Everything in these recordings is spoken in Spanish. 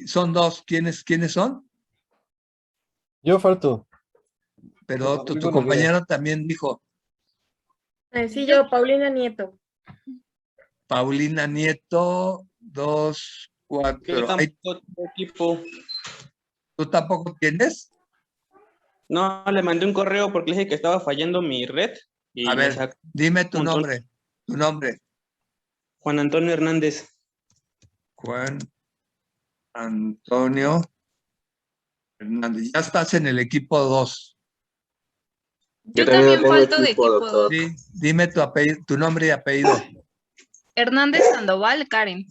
Son dos. ¿Quiénes son? Yo falto. Pero tu Rodrigo Noguera. compañero también dijo. Sí, yo, Paulina Nieto. Paulina Nieto, 2, 4. Yo tampoco tengo equipo. ¿Tú tampoco tienes? No, le mandé un correo porque le dije que estaba fallando mi red. Y A me ver, sacó dime tu un montón. nombre. Tu nombre. Juan Antonio Hernández. Juan Antonio Hernández. Ya estás en el equipo 2. Yo también también tengo falto de equipo, equipo, doctor. Sí, dime tu apellido, tu nombre y apellido. Hernández Sandoval, Karen.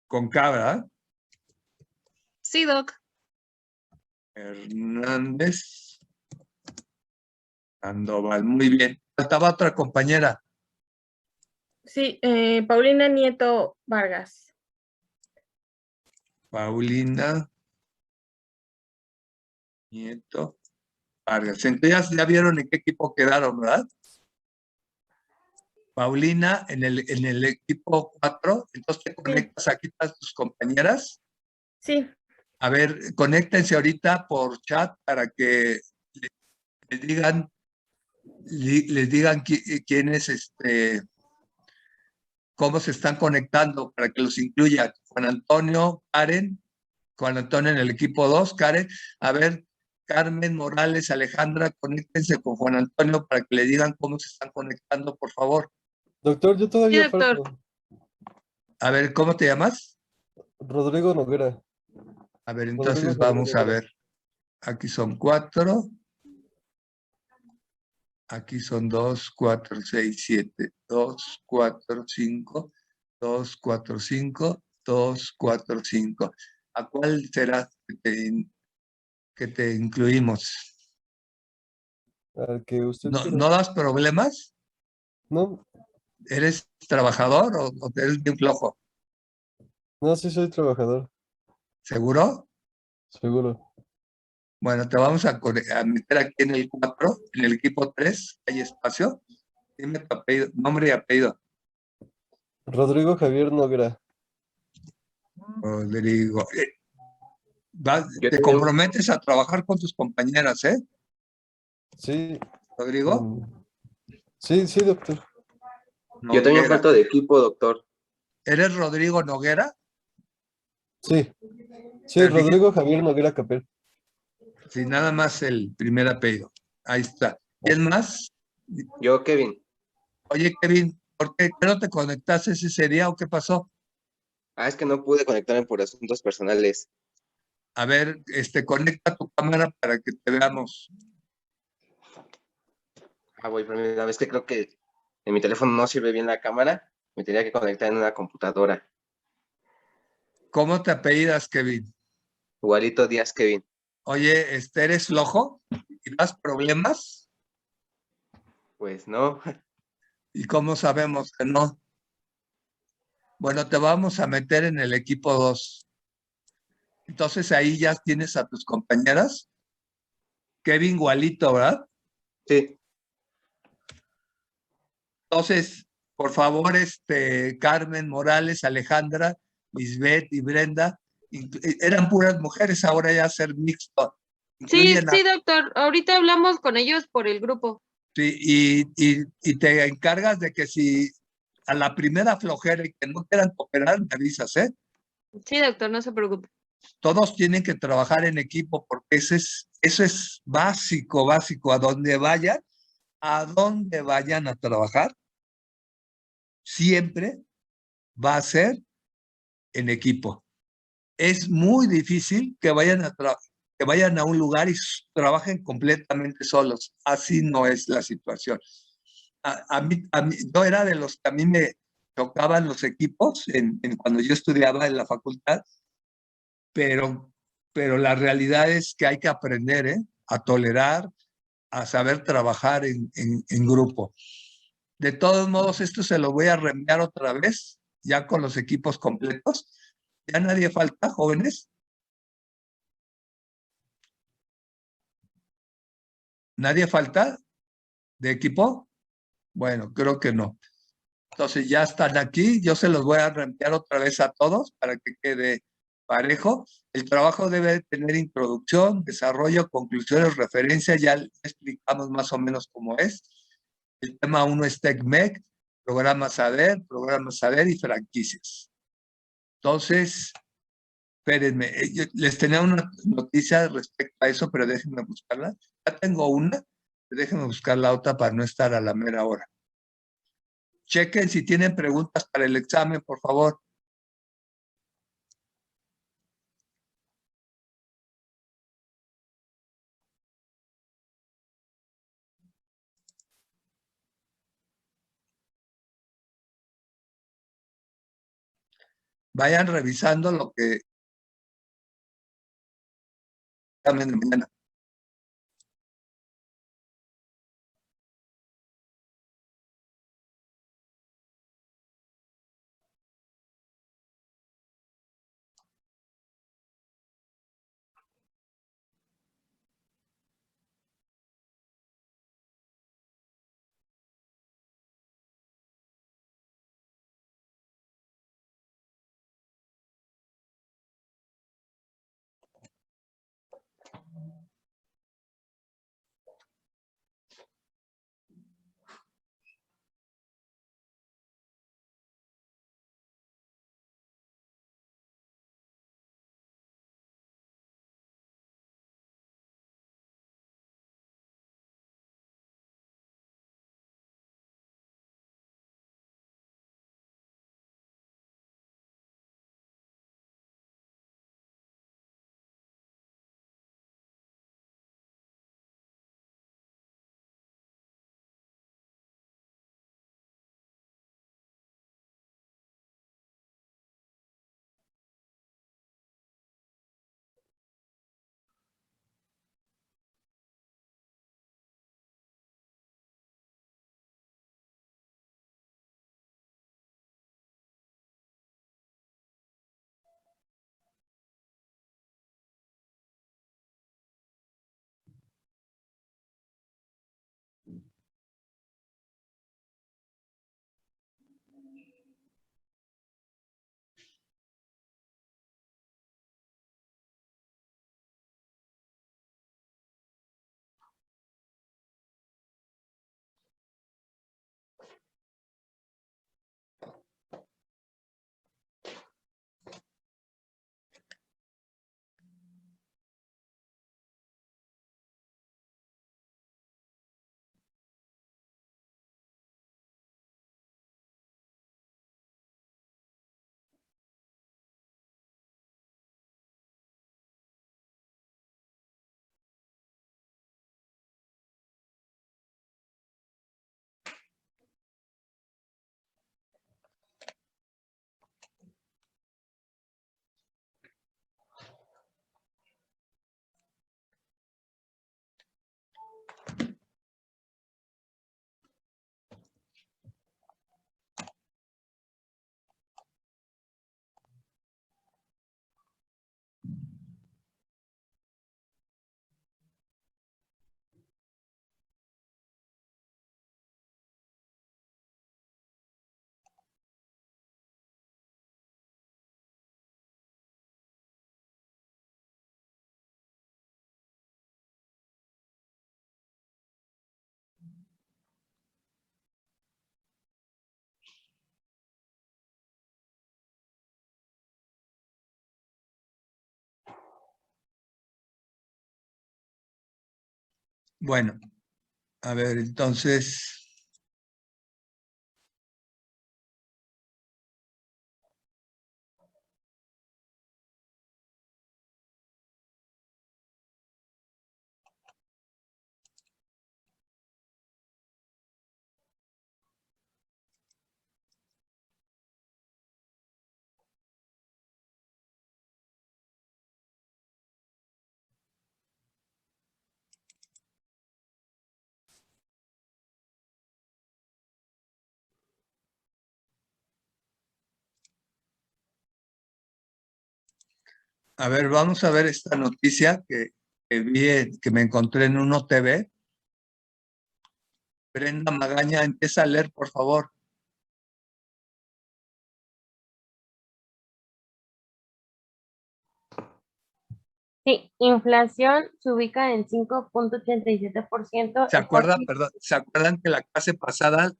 Con K, ¿verdad? Sí, Doc. Hernández Sandoval. Muy bien. Faltaba otra compañera. Sí, Paulina Nieto Vargas. Paulina Nieto Vargas. Entonces ya vieron en qué equipo quedaron, ¿verdad? Paulina en el equipo 4. Entonces te conectas aquí a tus compañeras. Sí, A ver, conéctense ahorita por chat para que les digan quiénes, cómo se están conectando para que los incluya. Juan Antonio, Karen, Juan Antonio en el equipo 2, Karen. A ver, Carmen Morales, Alejandra, conéctense con Juan Antonio para que le digan cómo se están conectando, por favor. Doctor, yo todavía Sí, doctor. falto. A ver, ¿cómo te llamas? Rodrigo Noguera. A ver, Rodrigo entonces Javier vamos a Noguera. ver. Aquí son 4. Aquí son 2, 4, 6, 7. 2, 4, 5. 2, 4, 5. 2, 4, 5. ¿A cuál será que te incluimos? Al que usted ¿No, quiera. no das problemas? No, ¿Eres trabajador o eres bien flojo? no, sí soy trabajador, ¿Seguro? seguro. Bueno, te vamos a meter aquí en el 4, en el equipo 3. ¿Hay espacio? Dime tu apellido, nombre y apellido. Rodrigo Javier Noguera. Rodrigo. Yo Te también, comprometes a trabajar con tus compañeras, ¿eh? Sí. Rodrigo. Sí, sí, doctor. yo también Noguera. falto de equipo, doctor. ¿Eres Rodrigo Noguera? Sí. Sí, Pero dijiste- Rodrigo Javier Noguera Capel. Sí, nada más el primer apellido. Ahí está. ¿Quién más? Yo, Kevin. Oye, Kevin, ¿por qué no te conectaste ese día o qué pasó? Es que no pude conectarme por asuntos personales. A ver, conecta tu cámara para que te veamos. Voy primera vez que creo que en mi teléfono no sirve bien la cámara. Me tenía que conectar en una computadora. ¿Cómo te apellidas, Kevin? Igualito Díaz, Kevin. Oye, ¿eres flojo? ¿Y das problemas? Pues no. ¿Y cómo sabemos que no? Bueno, te vamos a meter en el equipo 2. Entonces ahí ya tienes a tus compañeras. Kevin igualito, ¿verdad? Sí. Entonces, por favor, Carmen Morales, Alejandra, Lisbeth y Brenda, eran puras mujeres, ahora ya ser mixto. Sí, Incluyen sí, doctor. Ahorita hablamos con ellos por el grupo. sí, y te encargas de que si a la primera flojera y que no quieran cooperar, me avisas, ¿eh? Sí, doctor, no se preocupe. Todos tienen que trabajar en equipo porque eso es básico, básico. A donde vayan a trabajar, siempre va a ser en equipo. Es muy difícil que vayan a un lugar y trabajen completamente solos. Así no es la situación. Yo era de los que a mí me tocaban los equipos cuando yo estudiaba en la facultad, pero la realidad es que hay que aprender, ¿eh? A tolerar, a saber trabajar en grupo. De todos modos, esto se lo voy a reenviar otra vez, ya con los equipos completos. ¿Ya nadie falta, jóvenes? ¿Nadie falta de equipo? Bueno, creo que no. Entonces ya están aquí, yo se los voy a reenviar otra vez a todos para que quede parejo. El trabajo debe tener introducción, desarrollo, conclusiones, referencias, ya explicamos más o menos cómo es. El tema 1 es TECMEC, programa Saber y franquicias. Entonces, espérenme, les tenía una noticia respecto a eso, pero déjenme buscarla. Ya tengo una, déjenme buscar la otra para no estar a la mera hora. Chequen si tienen preguntas para el examen, por favor. Vayan revisando lo que examen de mañana. Bueno, a ver, entonces, a ver, vamos a ver esta noticia que vi, que me encontré en Uno TV. Brenda Magaña, empieza a leer, por favor. Sí, inflación se ubica en 5.87%. ¿Se acuerdan? Perdón, ¿se acuerdan que la clase pasada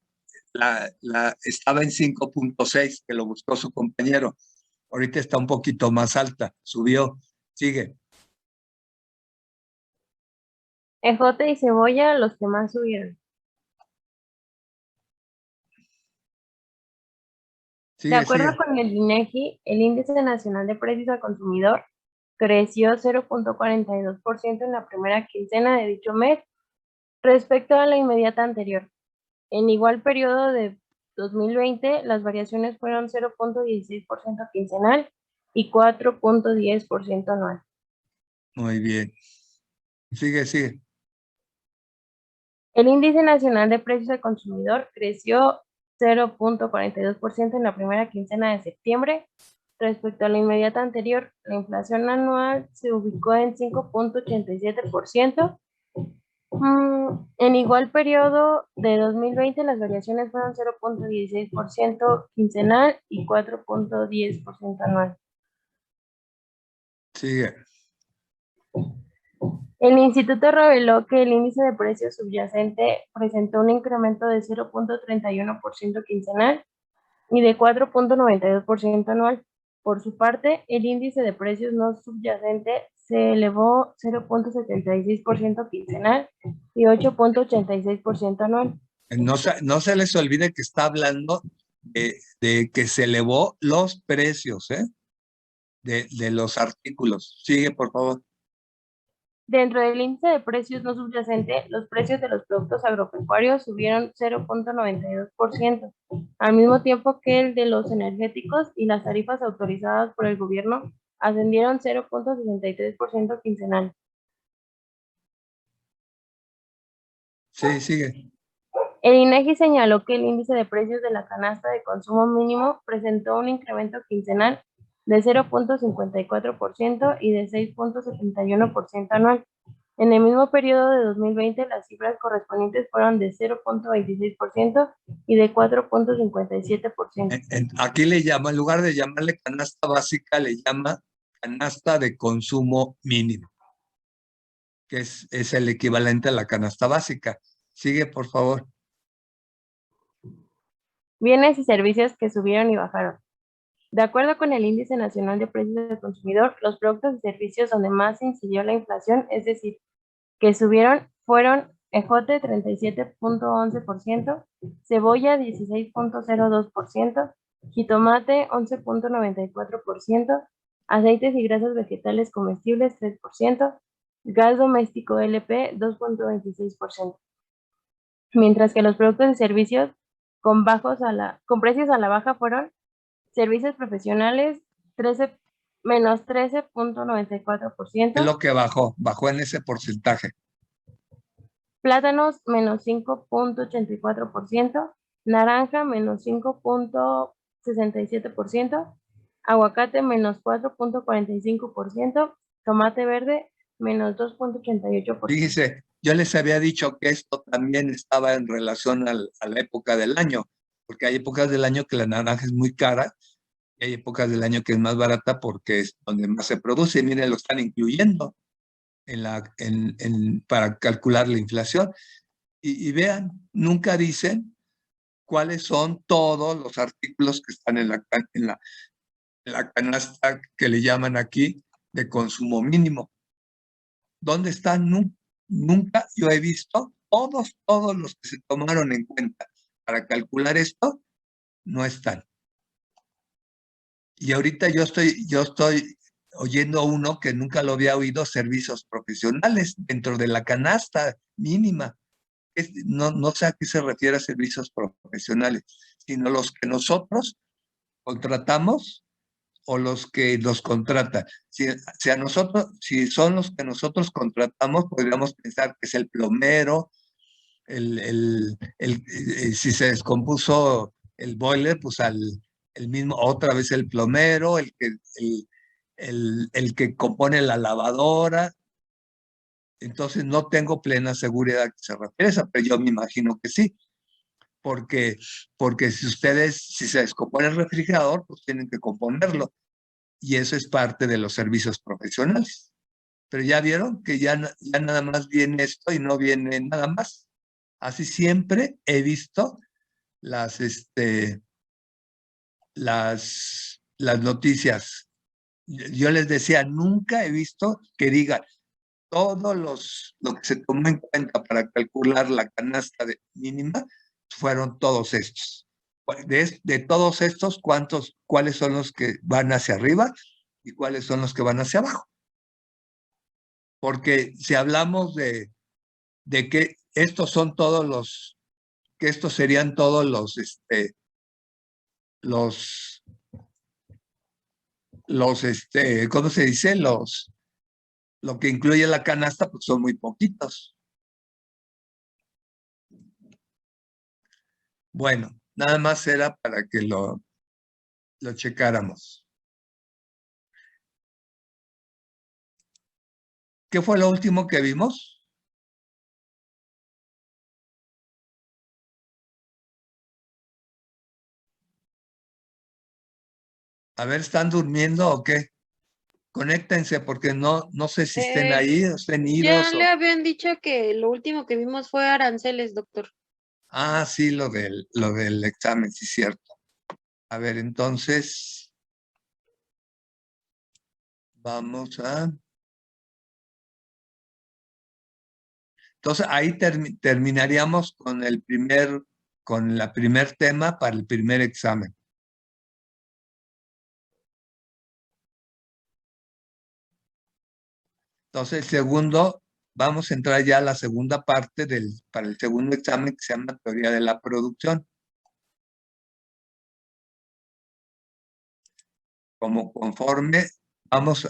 estaba en 5.6, que lo buscó su compañero? Ahorita está un poquito más alta, subió. Sigue. Ejote y cebolla, los que más subieron. De Sigue, acuerdo sigue. con el INEGI, el Índice Nacional de Precios al Consumidor creció 0.42% en la primera quincena de dicho mes respecto a la inmediata anterior. En igual periodo de 2020, las variaciones fueron 0.16% quincenal y 4.10% anual. Muy bien. Sigue, sigue. El Índice Nacional de Precios al Consumidor creció 0.42% en la primera quincena de septiembre. Respecto a la inmediata anterior, la inflación anual se ubicó en 5.87%. En igual periodo de 2020, las variaciones fueron 0.16% quincenal y 4.10% anual. Sigue. El instituto reveló que el índice de precios subyacente presentó un incremento de 0.31% quincenal y de 4.92% anual. Por su parte, el índice de precios no subyacente se elevó 0.76% quincenal y 8.86% anual. No se les olvide que está hablando de que se elevó los precios, de los artículos. Sigue, por favor. Dentro del índice de precios no subyacente, los precios de los productos agropecuarios subieron 0.92%, al mismo tiempo que el de los energéticos y las tarifas autorizadas por el gobierno ascendieron 0.63% quincenal. Sí, sigue. El INEGI señaló que el índice de precios de la canasta de consumo mínimo presentó un incremento quincenal de 0.54% y de 6.71% anual. En el mismo periodo de 2020, las cifras correspondientes fueron de 0.26% y de 4.57%. Aquí le llama, en lugar de llamarle canasta básica, le llama canasta de consumo mínimo, que es el equivalente a la canasta básica. Sigue, por favor. Bienes y servicios que subieron y bajaron. De acuerdo con el Índice Nacional de Precios del Consumidor, los productos y servicios donde más incidió la inflación, es decir, que subieron, fueron ejote 37.11%, cebolla 16.02%, jitomate 11.94%, aceites y grasas vegetales comestibles 3%, gas doméstico LP 2.26%. Mientras que los productos y servicios con precios a la baja fueron servicios profesionales menos 13.94%. Es lo que bajó en ese porcentaje. Plátanos menos 5.84%, naranja menos 5.67%, aguacate menos 4.45%, tomate verde menos 2.88%. Fíjese, yo les había dicho que esto también estaba en relación a la época del año, porque hay épocas del año que la naranja es muy cara y hay épocas del año que es más barata porque es donde más se produce. Y miren, lo están incluyendo para calcular la inflación. Y vean, nunca dicen cuáles son todos los artículos que están en la canasta que le llaman aquí de consumo mínimo. ¿Dónde están? Nunca yo he visto todos los que se tomaron en cuenta para calcular esto, no están. Y ahorita yo estoy oyendo uno que nunca lo había oído, servicios profesionales dentro de la canasta mínima. No sé a qué se refiere a servicios profesionales, sino los que nosotros contratamos o los que nos contratan. Si son los que nosotros contratamos, podríamos pensar que es el plomero, si se descompuso el boiler, pues el mismo, otra vez el plomero, el que compone la lavadora. Entonces no tengo plena seguridad que se refiere a esa, pero yo me imagino que sí. Porque si se descompone el refrigerador, pues tienen que componerlo. Y eso es parte de los servicios profesionales. Pero ya vieron que ya nada más viene esto y no viene nada más. Así siempre he visto las noticias. Yo les decía, nunca he visto que digan lo que se tomó en cuenta para calcular la canasta mínima fueron todos estos. De todos estos, cuáles son los que van hacia arriba y cuáles son los que van hacia abajo. Porque si hablamos de que estos son todos que estos serían todos ¿cómo se dice? Lo que incluye la canasta, pues son muy poquitos. Bueno, nada más era para que lo checáramos. ¿Qué fue lo último que vimos? A ver, ¿están durmiendo o qué? Conéctense porque no sé si estén ahí o estén Ya idos. le habían dicho que lo último que vimos fue aranceles, doctor. Ah, sí, lo del examen, sí, cierto. A ver, entonces, vamos a... Entonces, ahí terminaríamos con la primer tema para el primer examen. Entonces, el segundo, vamos a entrar ya a la segunda parte para el segundo examen que se llama teoría de la producción.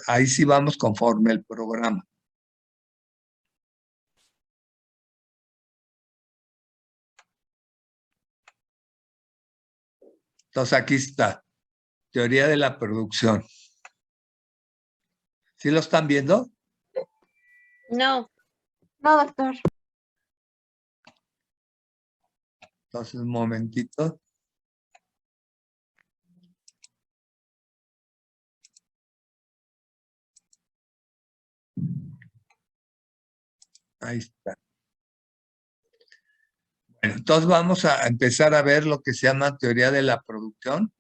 Ahí sí vamos conforme el programa. Entonces, aquí está, teoría de la producción. ¿Sí lo están viendo? No. No, doctor. Entonces, un momentito. Ahí está. Bueno, entonces vamos a empezar a ver lo que se llama teoría de la producción.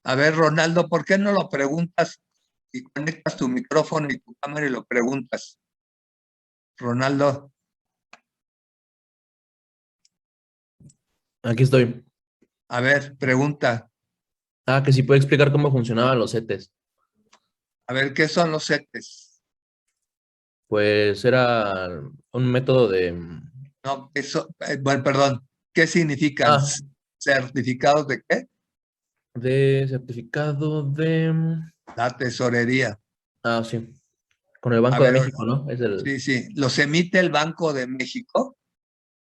A ver, Ronaldo, ¿por qué no lo preguntas y conectas tu micrófono y tu cámara y lo preguntas? Ronaldo, Aquí estoy. a ver, pregunta. Que si puede explicar cómo funcionaban los CETES. A ver, ¿qué son los CETES? Pues era un método de... No, bueno, perdón. ¿Qué significan? Ah, ¿Certificados de qué? de certificado de... La tesorería. Sí. Con el A Banco de ver, México, ¿no? Es el... sí, sí. ¿Los emite el Banco de México?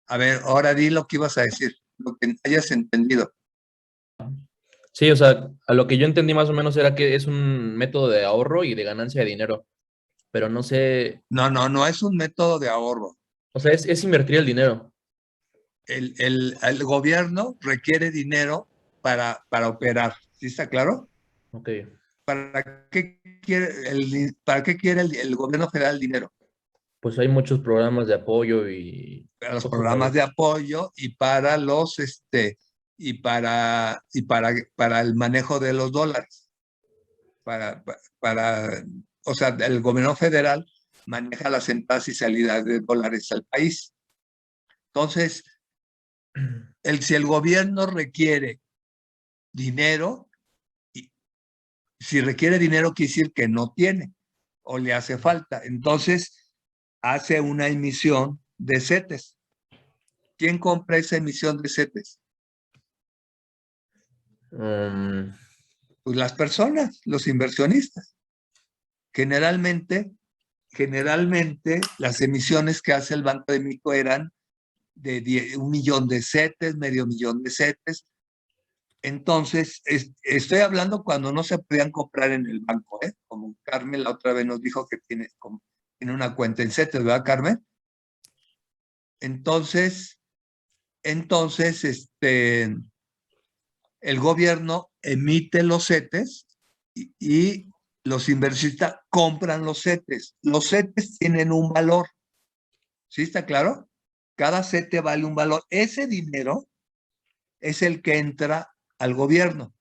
A ver, ahora di lo que ibas a decir, lo que hayas entendido. Sí, o sea, a lo que yo entendí más o menos era que es un método de ahorro y de ganancia de dinero. Pero no sé... No es un método de ahorro. O sea, es invertir el dinero. El gobierno requiere dinero para operar. ¿Sí está claro? Ok. ¿Para qué quiere el gobierno federal dinero? Pues hay muchos programas de apoyo y... Para los cosas programas así. de apoyo y para para el manejo de los dólares. O sea, el gobierno federal maneja las entradas y salidas de dólares al país. Entonces, si el gobierno requiere dinero, si requiere dinero, quiere decir que no tiene o le hace falta. Entonces, hace una emisión de CETES. ¿Quién compra esa emisión de CETES? Pues las personas, los inversionistas. Generalmente, las emisiones que hace el Banco de México eran de 1 millón de CETES, medio millón de CETES. Entonces, estoy hablando cuando no se podían comprar en el banco, ¿eh? Como Carmen la otra vez nos dijo que tiene una cuenta en CETES, ¿verdad, Carmen? Entonces, el gobierno emite los CETES y los inversionistas compran los CETES. Los CETES tienen un valor. ¿Sí está claro? Cada CETE vale un valor. Ese dinero es el que entra al gobierno.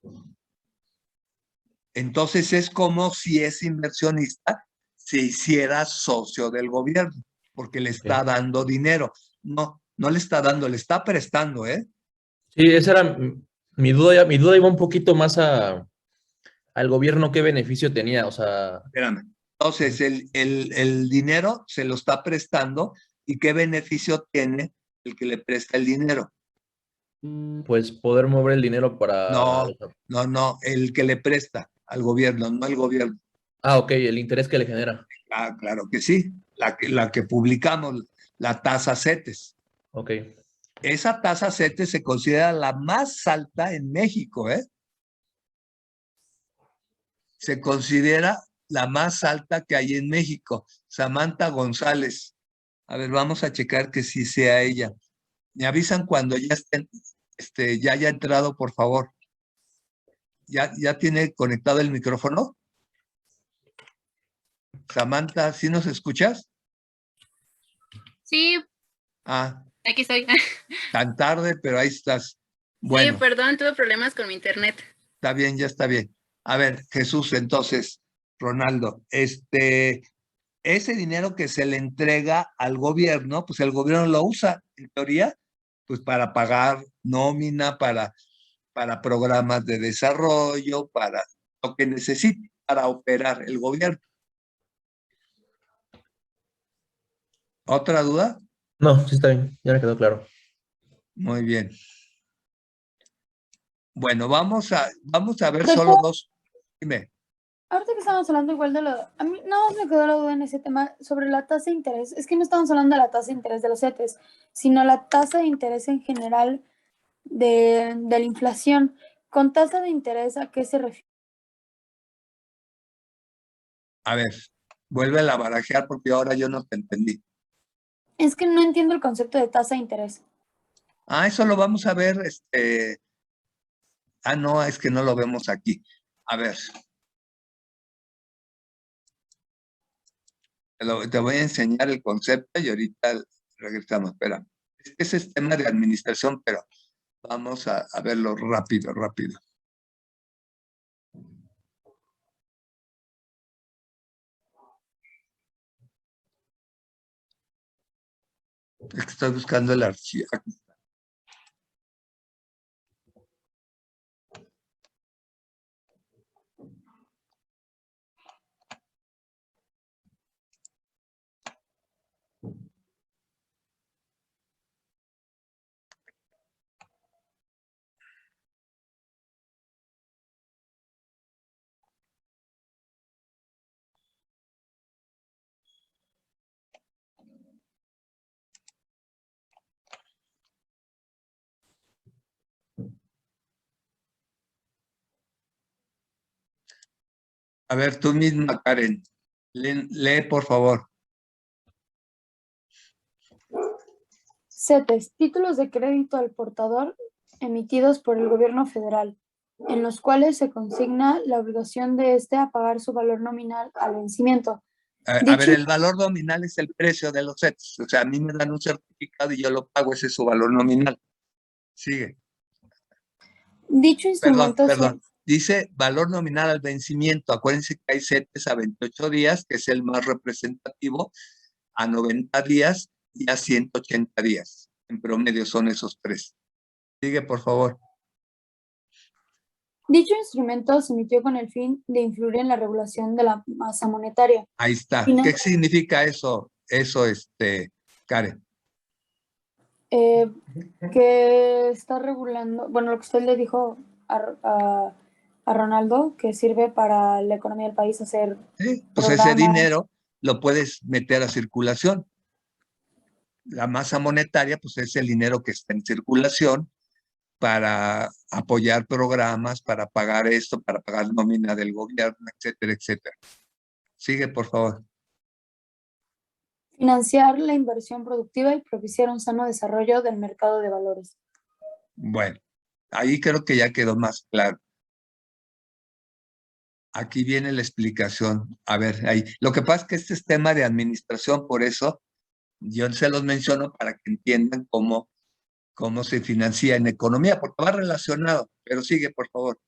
Entonces es como si ese inversionista se hiciera socio del gobierno, porque le está dando dinero. No, no le está dando, le está prestando, ¿eh? Sí, esa era mi duda. Mi duda iba un poquito más al gobierno, qué beneficio tenía, o sea, Espérame. Entonces, el dinero se lo está prestando y qué beneficio tiene el que le presta el dinero. pues poder mover el dinero para... No, el que le presta al gobierno, no el gobierno. Ok, el interés que le genera. Ah, claro que sí, la que publicamos, la tasa CETES. Ok. Esa tasa CETES se considera la más alta en México, ¿eh? Se considera la más alta que hay en México. Samantha González. A ver, vamos a checar que sí sea ella. Me avisan cuando ya estén, ya haya entrado, por favor. ¿Ya tiene conectado el micrófono? Samantha, ¿sí nos escuchas? Sí, Ah, aquí estoy. tan tarde, pero ahí estás. Sí, Bueno, perdón, tuve problemas con mi internet. está bien, ya está bien. A ver, Jesús, entonces, Ronaldo, ese dinero que se le entrega al gobierno, pues el gobierno lo usa, en teoría, pues para pagar nómina, para programas de desarrollo, para lo que necesite para operar el gobierno. ¿Otra duda? No, sí está bien, ya me quedó claro. Muy bien. Bueno, vamos a ver Profe, solo dos. Dime. ahorita que estamos hablando igual de lo... A mí nada más me quedó la duda en ese tema sobre la tasa de interés. Es que no estamos hablando de la tasa de interés de los CETES, sino la tasa de interés en general de la inflación. ¿Con tasa de interés a qué se refiere? A ver, vuelve a barajear porque ahora yo no te entendí. Es que no entiendo el concepto de tasa de interés. Ah, eso lo vamos a ver, no, es que no lo vemos aquí. A ver. Te voy a enseñar el concepto y ahorita regresamos. Espera. Ese es tema de administración, pero vamos a verlo rápido. Es que estoy buscando el archivo. Aquí está. A ver, tú misma, Karen. Lee, por favor. CETES, títulos de crédito al portador emitidos por el gobierno federal, en los cuales se consigna la obligación de éste a pagar su valor nominal al vencimiento. A ver, el valor nominal es el precio de los CETES. O sea, a mí me dan un certificado y yo lo pago, ese es su valor nominal. Sigue. Dicho instrumento Perdón. Dice valor nominal al vencimiento. Acuérdense que hay CETES a 28 días, que es el más representativo, a 90 días y a 180 días. En promedio son esos tres. Sigue, por favor. Dicho instrumento se emitió con el fin de influir en la regulación de la masa monetaria. Ahí está. Y no- ¿Qué significa eso? Karen. Que está regulando, bueno, lo que usted le dijo a Ronaldo, que sirve para la economía del país hacer ¿Sí? Pues ese programas. dinero lo puedes meter a circulación. La masa monetaria, pues es el dinero que está en circulación para apoyar programas, para pagar esto, para pagar nómina del gobierno, etcétera, etcétera. Sigue, por favor. Financiar la inversión productiva y propiciar un sano desarrollo del mercado de valores. Bueno, ahí creo que ya quedó más claro. Aquí viene la explicación. A ver, ahí. Lo que pasa es que este es tema de administración, por eso yo se los menciono para que entiendan cómo se financia en economía, porque va relacionado. Pero sigue, por favor.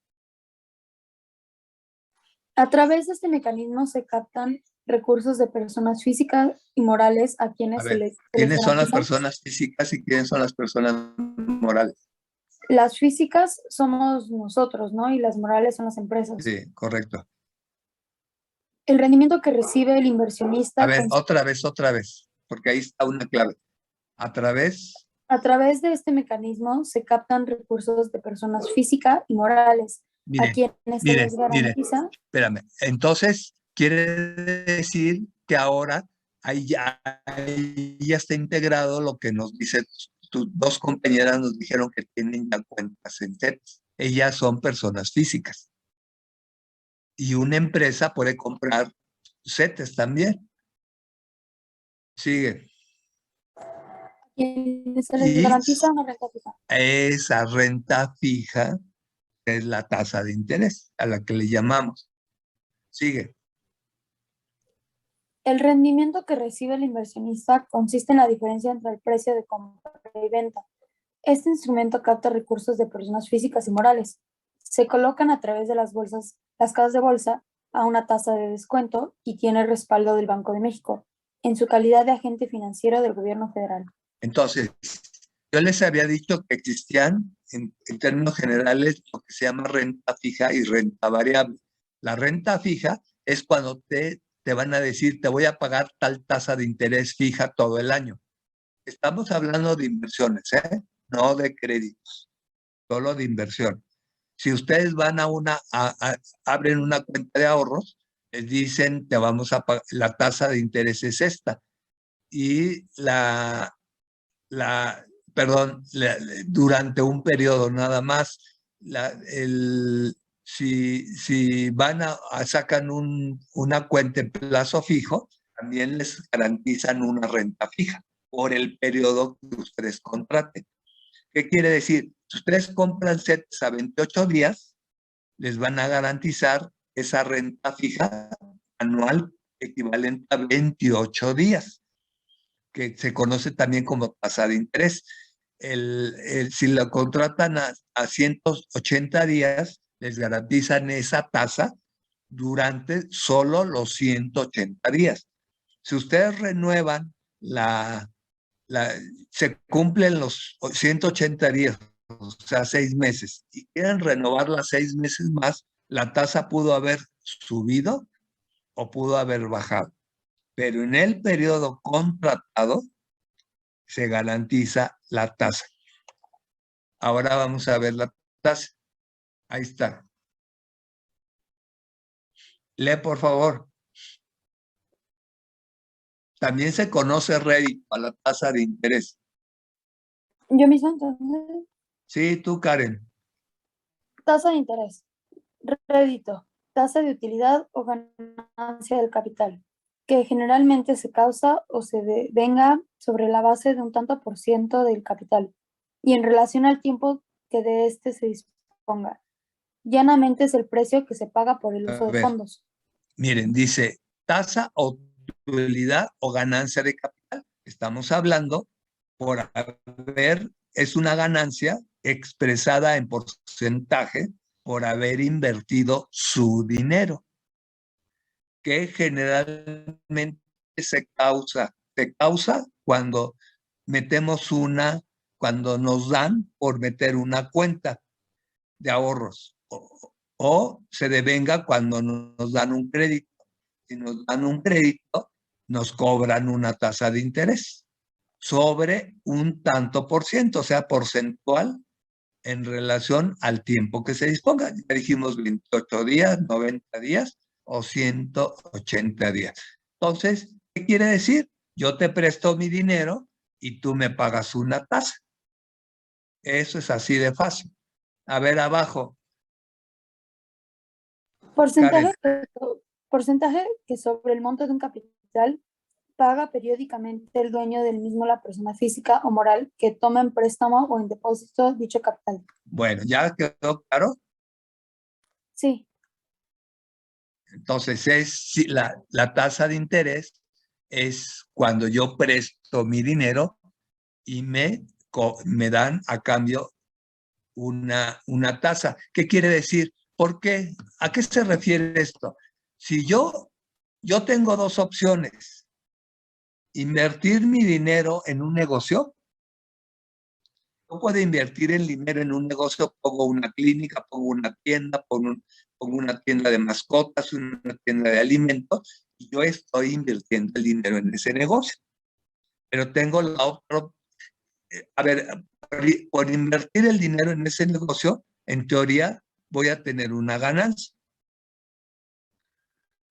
A través de este mecanismo se captan recursos de personas físicas y morales a A quienes se ver, les ¿quiénes son las garantiza. personas físicas y quiénes son las personas morales? Las físicas somos nosotros, ¿no? Y las morales son las empresas. Sí, correcto. El rendimiento que recibe el inversionista A ver, otra vez, porque ahí está una clave. A través, a través de este mecanismo se captan recursos de personas físicas y morales a mire, quienes se mire, les garantiza. espérame. Entonces, quiere decir que ahora ahí ya está integrado lo que nos dice, tus dos compañeras nos dijeron que tienen ya cuentas en CETES. Ellas son personas físicas. Y una empresa puede comprar CETES también. Sigue. Quienes se les Y garantiza una renta fija. esa renta fija es la tasa de interés a la que le llamamos. Sigue. El rendimiento que recibe el inversionista consiste en la diferencia entre el precio de compra y venta. Este instrumento capta recursos de personas físicas y morales. Se colocan a través de las bolsas, las casas de bolsa, a una tasa de descuento y tiene respaldo del Banco de México, en su calidad de agente financiero del gobierno federal. Entonces, yo les había dicho que existían en términos generales lo que se llama renta fija y renta variable. La renta fija es cuando te van a decir, te voy a pagar tal tasa de interés fija todo el año. Estamos hablando de inversiones, no de créditos, solo de inversión. Si ustedes van abren una cuenta de ahorros, les dicen, te vamos a pagar, la tasa de interés es esta. Y durante un periodo nada más, si van sacan una cuenta en plazo fijo, también les garantizan una renta fija por el periodo que ustedes contraten. ¿Qué quiere decir? Si ustedes compran CETES a 28 días, les van a garantizar esa renta fija anual equivalente a 28 días, que se conoce también como tasa de interés. Si la contratan a 180 días, les garantizan esa tasa durante solo los 180 días. Si ustedes renuevan se cumplen los 180 días, o sea, 6 meses, y quieren renovar las 6 meses más, la tasa pudo haber subido o pudo haber bajado. Pero en el periodo contratado se garantiza la tasa. Ahora vamos a ver la tasa. Ahí está. Lee, por favor. También se conoce rédito a la tasa de interés. Yo misma entonces, Sí, tú, Karen. tasa de interés, rédito, tasa de utilidad o ganancia del capital, que generalmente se causa o se venga sobre la base de un tanto por ciento del capital y en relación al tiempo que de este se disponga. Llanamente es el precio que se paga por el uso de fondos. Miren, dice tasa o utilidad o ganancia de capital. Estamos hablando por es una ganancia expresada en porcentaje por haber invertido su dinero, que generalmente se causa cuando cuando nos dan por meter una cuenta de ahorros o se devenga cuando nos dan un crédito. Si nos dan un crédito, nos cobran una tasa de interés sobre un tanto por ciento, o sea, porcentual en relación al tiempo que se disponga. Ya dijimos 28 días, 90 días o 180 días. Entonces, ¿qué quiere decir? Yo te presto mi dinero y tú me pagas una tasa. Eso es así de fácil. A ver, abajo. Porcentaje que sobre el monto de un capital paga periódicamente el dueño del mismo, la persona física o moral que toma en préstamo o en depósito dicho capital. Bueno, ¿ya quedó claro? Sí, Entonces, la tasa de interés es cuando yo presto mi dinero y me dan a cambio una tasa. ¿Qué quiere decir? ¿Por qué? ¿A qué se refiere esto? Si yo tengo dos opciones: invertir mi dinero en un negocio. Yo puedo invertir el dinero en un negocio, pongo una clínica, pongo una tienda, pongo una tienda de mascotas, una tienda de alimentos, y yo estoy invirtiendo el dinero en ese negocio. Pero tengo la otra, a ver, por invertir el dinero en ese negocio, en teoría, voy a tener una ganancia.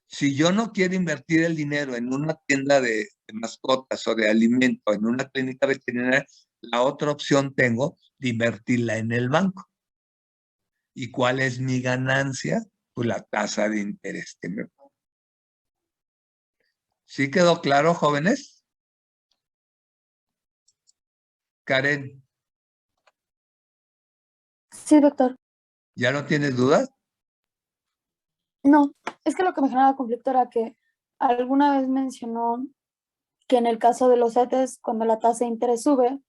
Si yo no quiero invertir el dinero en una tienda de mascotas o de alimentos, en una clínica veterinaria, la otra opción tengo de invertirla en el banco. ¿Y cuál es mi ganancia? Pues la tasa de interés que me pongo. ¿Sí quedó claro, jóvenes? Karen, sí, doctor. ¿ya no tienes dudas? No, es que lo que me generaba conflicto era que alguna vez mencionó que en el caso de los CETES, cuando la tasa de interés sube,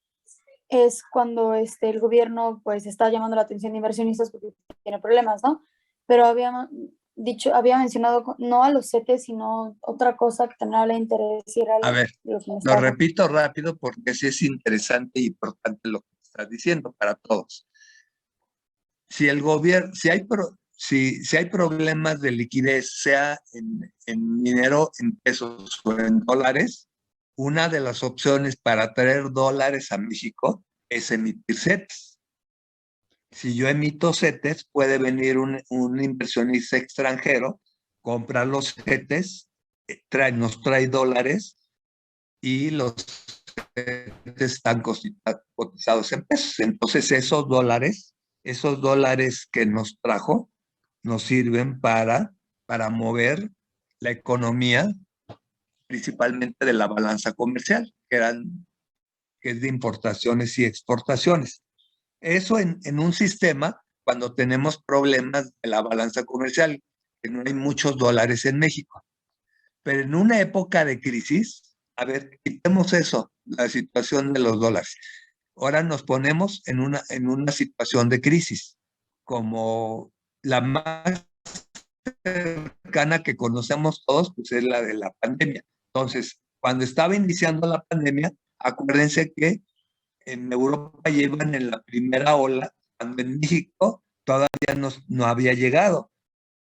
es cuando el gobierno pues está llamando la atención de inversionistas porque tiene problemas, ¿no? Pero había mencionado no a los CETES, sino otra cosa que también habla de interés y era A ver, lo que me lo estaba- repito rápido porque sí es interesante e importante lo que estás diciendo para todos. Si el gobierno, si hay problemas de liquidez, sea en dinero, en pesos o en dólares, una de las opciones para traer dólares a México es emitir CETES. Si yo emito CETES, puede venir un inversionista extranjero, comprar los CETES, nos trae dólares y los CETES están cotizados en pesos. Entonces esos dólares que nos trajo, nos sirven para mover la economía, principalmente de la balanza comercial, que es de importaciones y exportaciones. Eso en un sistema, cuando tenemos problemas de la balanza comercial, que no hay muchos dólares en México. Pero en una época de crisis, a ver, quitemos eso, la situación de los dólares. Ahora nos ponemos en una situación de crisis, como la más cercana que conocemos todos, pues es la de la pandemia. Entonces, cuando estaba iniciando la pandemia, acuérdense que en Europa llevan en la primera ola, cuando en México todavía no había llegado.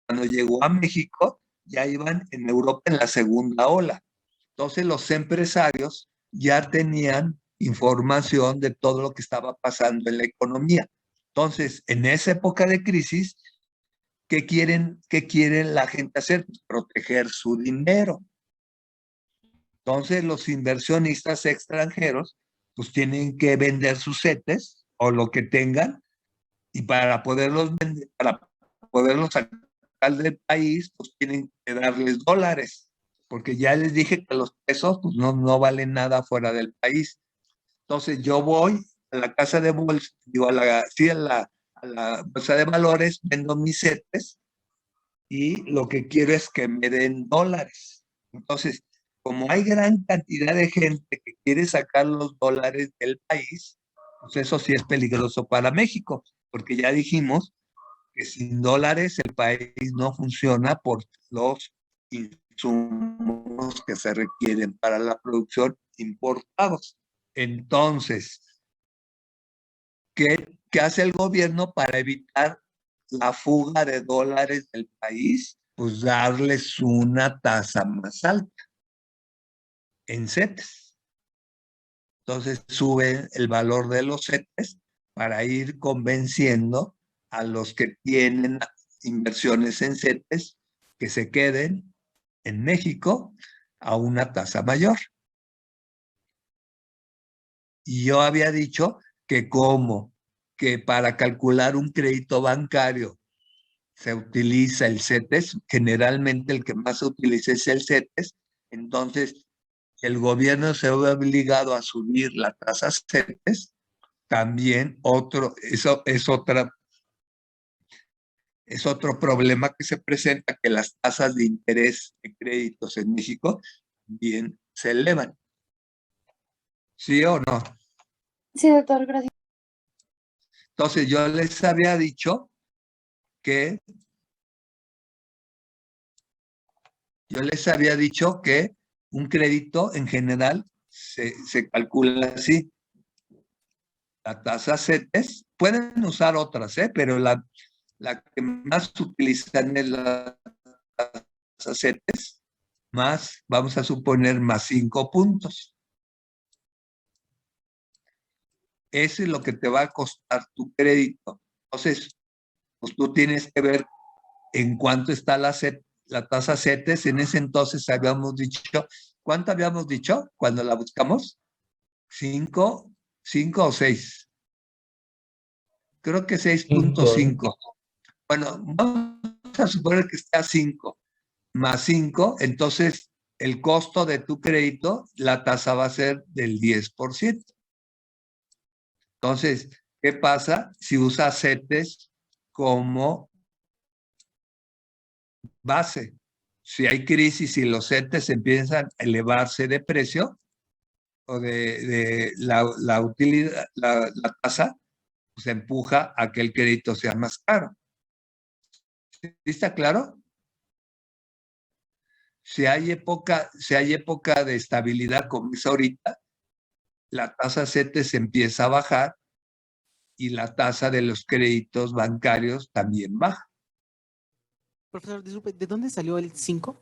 Cuando llegó a México, ya iban en Europa en la segunda ola. Entonces los empresarios ya tenían información de todo lo que estaba pasando en la economía. Entonces, en esa época de crisis, ¿qué quiere la gente hacer? Pues proteger su dinero. Entonces los inversionistas extranjeros pues tienen que vender sus CETES o lo que tengan, y para poderlos vender, para poderlos sacar del país, pues tienen que darles dólares, porque ya les dije que los pesos pues no valen nada fuera del país. Entonces yo voy a la casa de bolsa, digo a la bolsa de valores, vendo mis CETES y lo que quiero es que me den dólares. Entonces, como hay gran cantidad de gente que quiere sacar los dólares del país, pues eso sí es peligroso para México, porque ya dijimos que sin dólares el país no funciona por los insumos que se requieren para la producción importados. Entonces, ¿qué hace el gobierno para evitar la fuga de dólares del país? Pues darles una tasa más alta en CETES. Entonces sube el valor de los CETES para ir convenciendo a los que tienen inversiones en CETES que se queden en México a una tasa mayor. Y yo había dicho que como que para calcular un crédito bancario se utiliza el CETES, generalmente el que más se utiliza es el CETES, entonces el gobierno se ve obligado a subir la tasa CETES, también eso es otro problema que se presenta, que las tasas de interés de créditos en México bien se elevan. ¿Sí o no? Sí, doctor, gracias. Entonces yo les había dicho que un crédito en general se calcula así. La tasa CETES, pueden usar otras, pero la que más utilizan es la tasa CETES, más, vamos a suponer, más 5 puntos. Eso es lo que te va a costar tu crédito. Entonces, pues tú tienes que ver en cuánto está la tasa CETES. En ese entonces habíamos dicho, ¿cuánto habíamos dicho cuando la buscamos? 5 o 6. Creo que 6.5. Bueno, vamos a suponer que está 5 más 5, entonces el costo de tu crédito, la tasa va a ser del 10%. Entonces, ¿qué pasa si usas CETES como base? Si hay crisis y los CETES empiezan a elevarse de precio o de la utilidad, la tasa, pues empuja a que el crédito sea más caro. ¿Sí está claro? Si hay época de estabilidad como es ahorita, la tasa CETES empieza a bajar y la tasa de los créditos bancarios también baja. Profesor, disculpe, ¿de dónde salió el 5?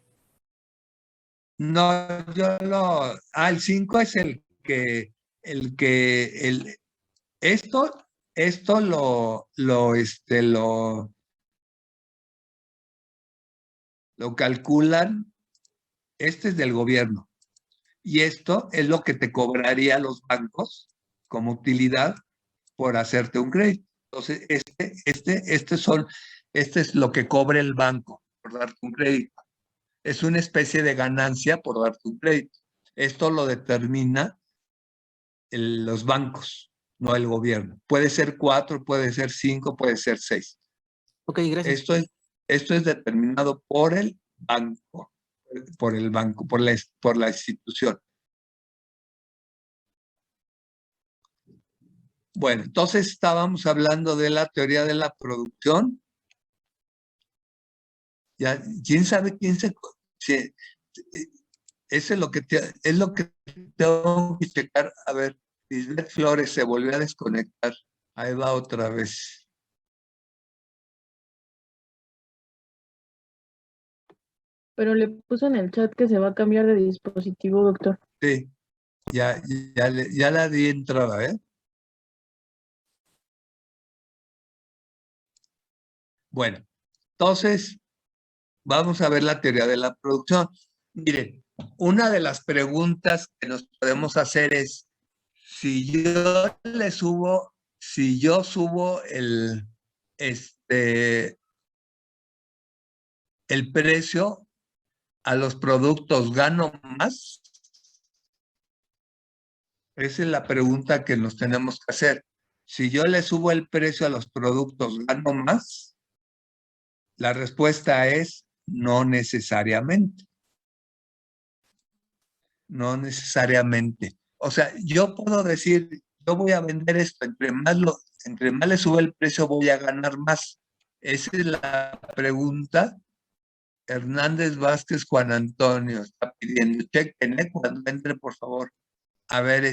No, el 5 es esto lo calculan, este es del gobierno, y esto es lo que te cobraría los bancos como utilidad por hacerte un crédito. Entonces, este es lo que cobra el banco por darte un crédito. Es una especie de ganancia por darte un crédito. Esto lo determina los bancos, no el gobierno. Puede ser 4, puede ser 5, puede ser 6. Ok, gracias. Esto es determinado por el banco, por la institución. Bueno, entonces estábamos hablando de la teoría de la producción. Ya, ¿quién sabe eso es lo que tengo que checar? A ver, Lisbeth Flores se volvió a desconectar. Ahí va otra vez. Pero le puso en el chat que se va a cambiar de dispositivo, doctor. Sí, ya la di entrada, ¿eh? Bueno, entonces vamos a ver la teoría de la producción. Miren, una de las preguntas que nos podemos hacer es, si yo subo el precio a los productos, ¿gano más? Esa es la pregunta que nos tenemos que hacer. Si yo le subo el precio a los productos, ¿gano más? La respuesta es no necesariamente. No necesariamente. O sea, yo puedo decir, yo voy a vender esto, entre más le sube el precio voy a ganar más. Esa es la pregunta. Hernández Vázquez Juan Antonio está pidiendo, chequen, cuando entre, por favor. A ver,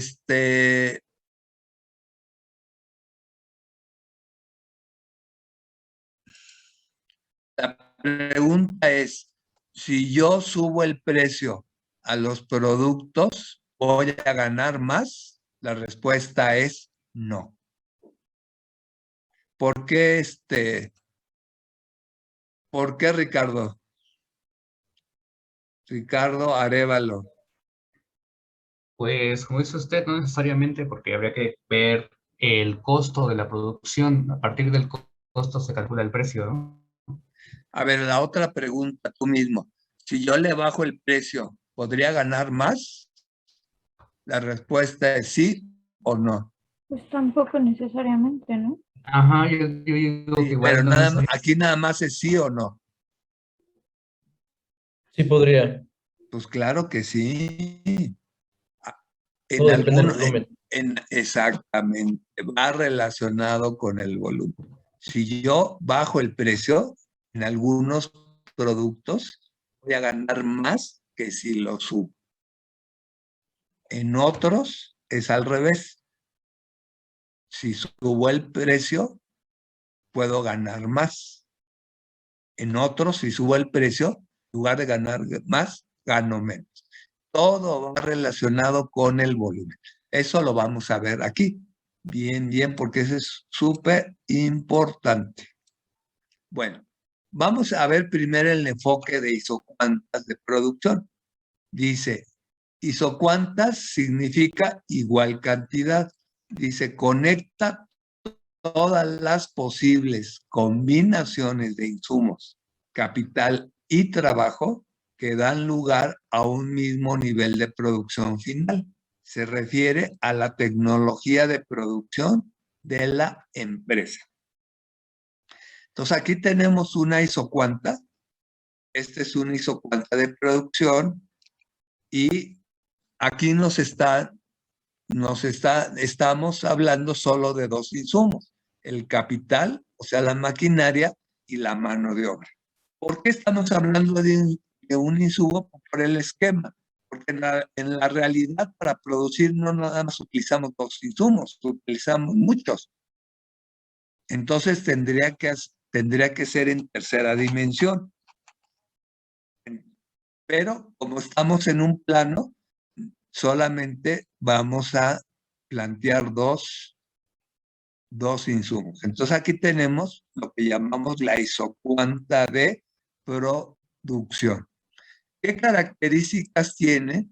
la pregunta es, si yo subo el precio a los productos, ¿voy a ganar más? La respuesta es no. ¿Por qué Ricardo? Ricardo Arévalo. Pues, como dice usted, no necesariamente, porque habría que ver el costo de la producción. A partir del costo se calcula el precio, ¿no? A ver, la otra pregunta, tú mismo. Si yo le bajo el precio, ¿podría ganar más? La respuesta es sí o no. Pues tampoco necesariamente, ¿no? Ajá, yo digo que Sí, igual pero no nada, es... aquí nada más es sí o no. Sí podría. Pues claro que sí. En Todo depende del algún, volumen. exactamente, va relacionado con el volumen. Si yo bajo el precio en algunos productos, voy a ganar más que si lo subo. En otros es al revés. Si subo el precio, puedo ganar más. En otros, si subo el precio, en lugar de ganar más, gano menos. Todo va relacionado con el volumen. Eso lo vamos a ver aquí. Bien, bien, porque eso es súper importante. Bueno, vamos a ver primero el enfoque de isocuantas de producción. Dice, isocuantas significa igual cantidad. Dice, conecta todas las posibles combinaciones de insumos, capital y trabajo que dan lugar a un mismo nivel de producción final. Se refiere a la tecnología de producción de la empresa. Entonces aquí tenemos una isocuanta. Este es una isocuanta de producción y aquí estamos hablando solo de dos insumos, el capital, o sea, la maquinaria y la mano de obra. ¿Por qué estamos hablando de un insumo? Por el esquema, porque en la realidad para producir no nada más utilizamos dos insumos, utilizamos muchos. Entonces tendría que ser en tercera dimensión. Pero como estamos en un plano, solamente vamos a plantear dos insumos. Entonces aquí tenemos lo que llamamos la isocuanta de producción. ¿Qué características tiene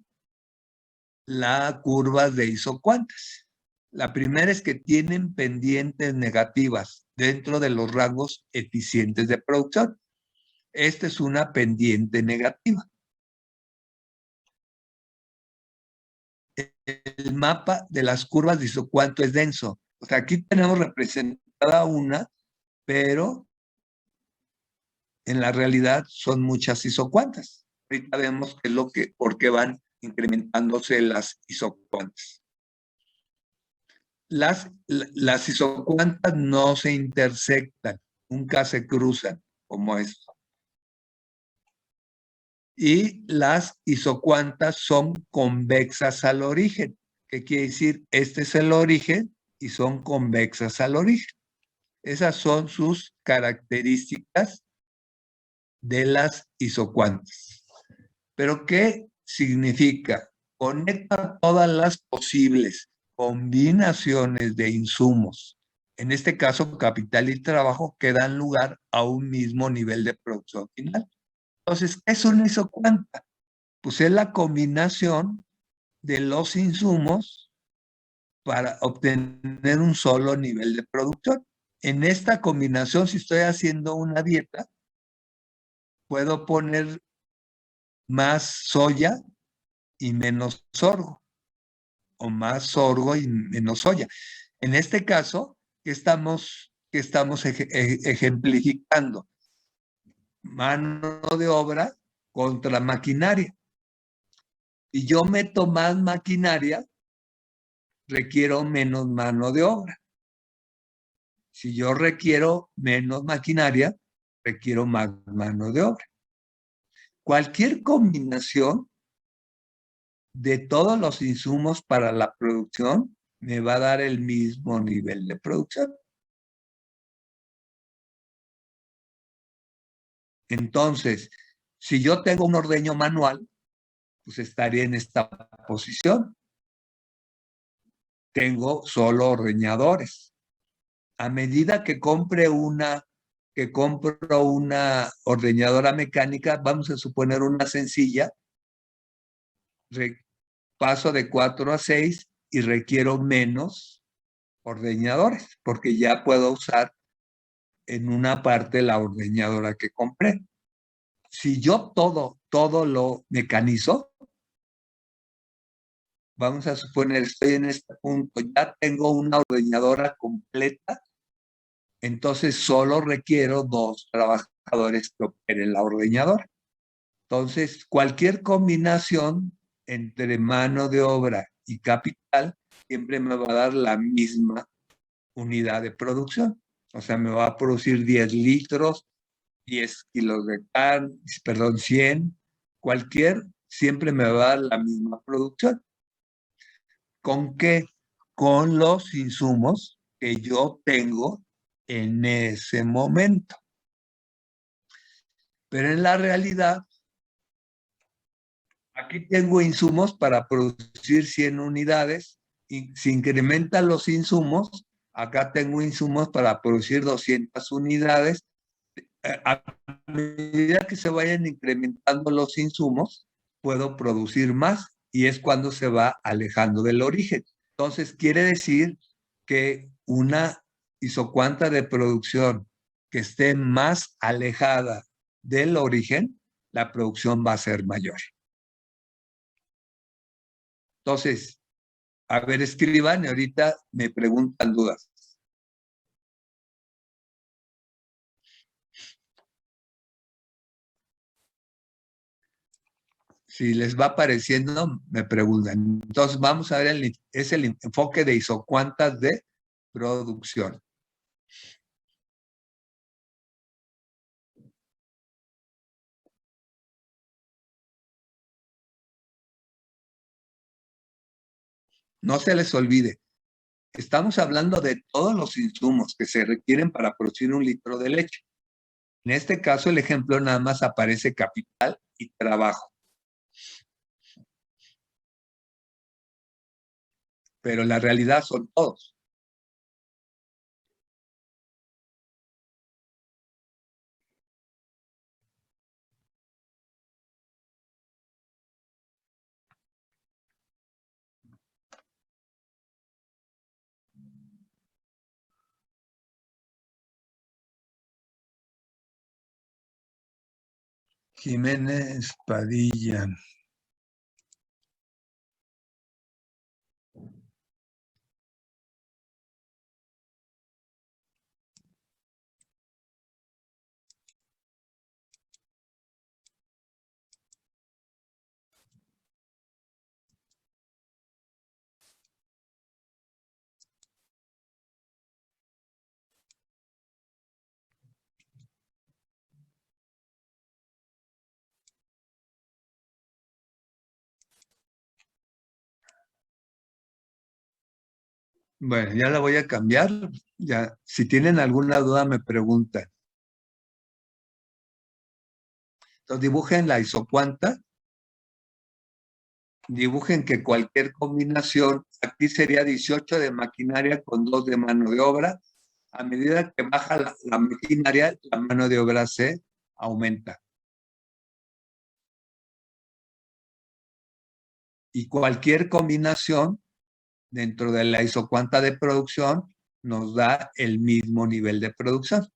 la curva de isocuantas? La primera es que tienen pendientes negativas dentro de los rangos eficientes de producción. Esta es una pendiente negativa. El mapa de las curvas de isocuanto es denso. O sea, aquí tenemos representada una, pero en la realidad son muchas isocuantas. Ahorita vemos qué es por qué van incrementándose las isocuantas. Las isocuantas no se intersectan, nunca se cruzan, como esto. Y las isocuantas son convexas al origen. ¿Qué quiere decir? Este es el origen y son convexas al origen. Esas son sus características de las isocuantas. ¿Pero qué significa? Conecta todas las posibles combinaciones de insumos, en este caso capital y trabajo, que dan lugar a un mismo nivel de producción final. Entonces, ¿qué es una isocuanta? Pues es la combinación de los insumos para obtener un solo nivel de producción. En esta combinación, si estoy haciendo una dieta, puedo poner más soya y menos sorgo, o más sorgo y menos soya. En este caso, ¿qué estamos ejemplificando? Mano de obra contra maquinaria. Si yo meto más maquinaria, requiero menos mano de obra. Si yo requiero menos maquinaria, requiero más mano de obra. Cualquier combinación de todos los insumos para la producción me va a dar el mismo nivel de producción. Entonces, si yo tengo un ordeño manual, pues estaría en esta posición. Tengo solo ordeñadores. A medida que compro una ordeñadora mecánica, vamos a suponer una sencilla, paso de 4 a 6 y requiero menos ordeñadores, porque ya puedo usar en una parte la ordeñadora que compré. Si yo todo lo mecanizo, vamos a suponer, estoy en este punto, ya tengo una ordeñadora completa, entonces solo requiero 2 trabajadores que operen la ordeñadora. Entonces, cualquier combinación entre mano de obra y capital siempre me va a dar la misma unidad de producción. O sea, me va a producir 10 litros, 10 kilos de carne, perdón, 100, cualquier, siempre me va a dar la misma producción. ¿Con qué? Con los insumos que yo tengo en ese momento. Pero en la realidad, aquí tengo insumos para producir 100 unidades y si incrementan los insumos, acá tengo insumos para producir 200 unidades. A medida que se vayan incrementando los insumos, puedo producir más y es cuando se va alejando del origen. Entonces, quiere decir que una isocuanta de producción que esté más alejada del origen, la producción va a ser mayor. Entonces, a ver, escriban y ahorita me preguntan dudas. Si les va apareciendo, me preguntan. Entonces, vamos a ver, es el enfoque de isocuantas de producción. No se les olvide, estamos hablando de todos los insumos que se requieren para producir 1 litro de leche. En este caso, el ejemplo nada más aparece capital y trabajo. Pero la realidad son todos. Jiménez Padilla. Bueno, ya la voy a cambiar. Ya, si tienen alguna duda, me preguntan. Entonces, dibujen la isocuanta. Dibujen que cualquier combinación, aquí sería 18 de maquinaria con 2 de mano de obra. A medida que baja la maquinaria, la mano de obra se aumenta. Y cualquier combinación dentro de la isocuanta de producción nos da el mismo nivel de producción.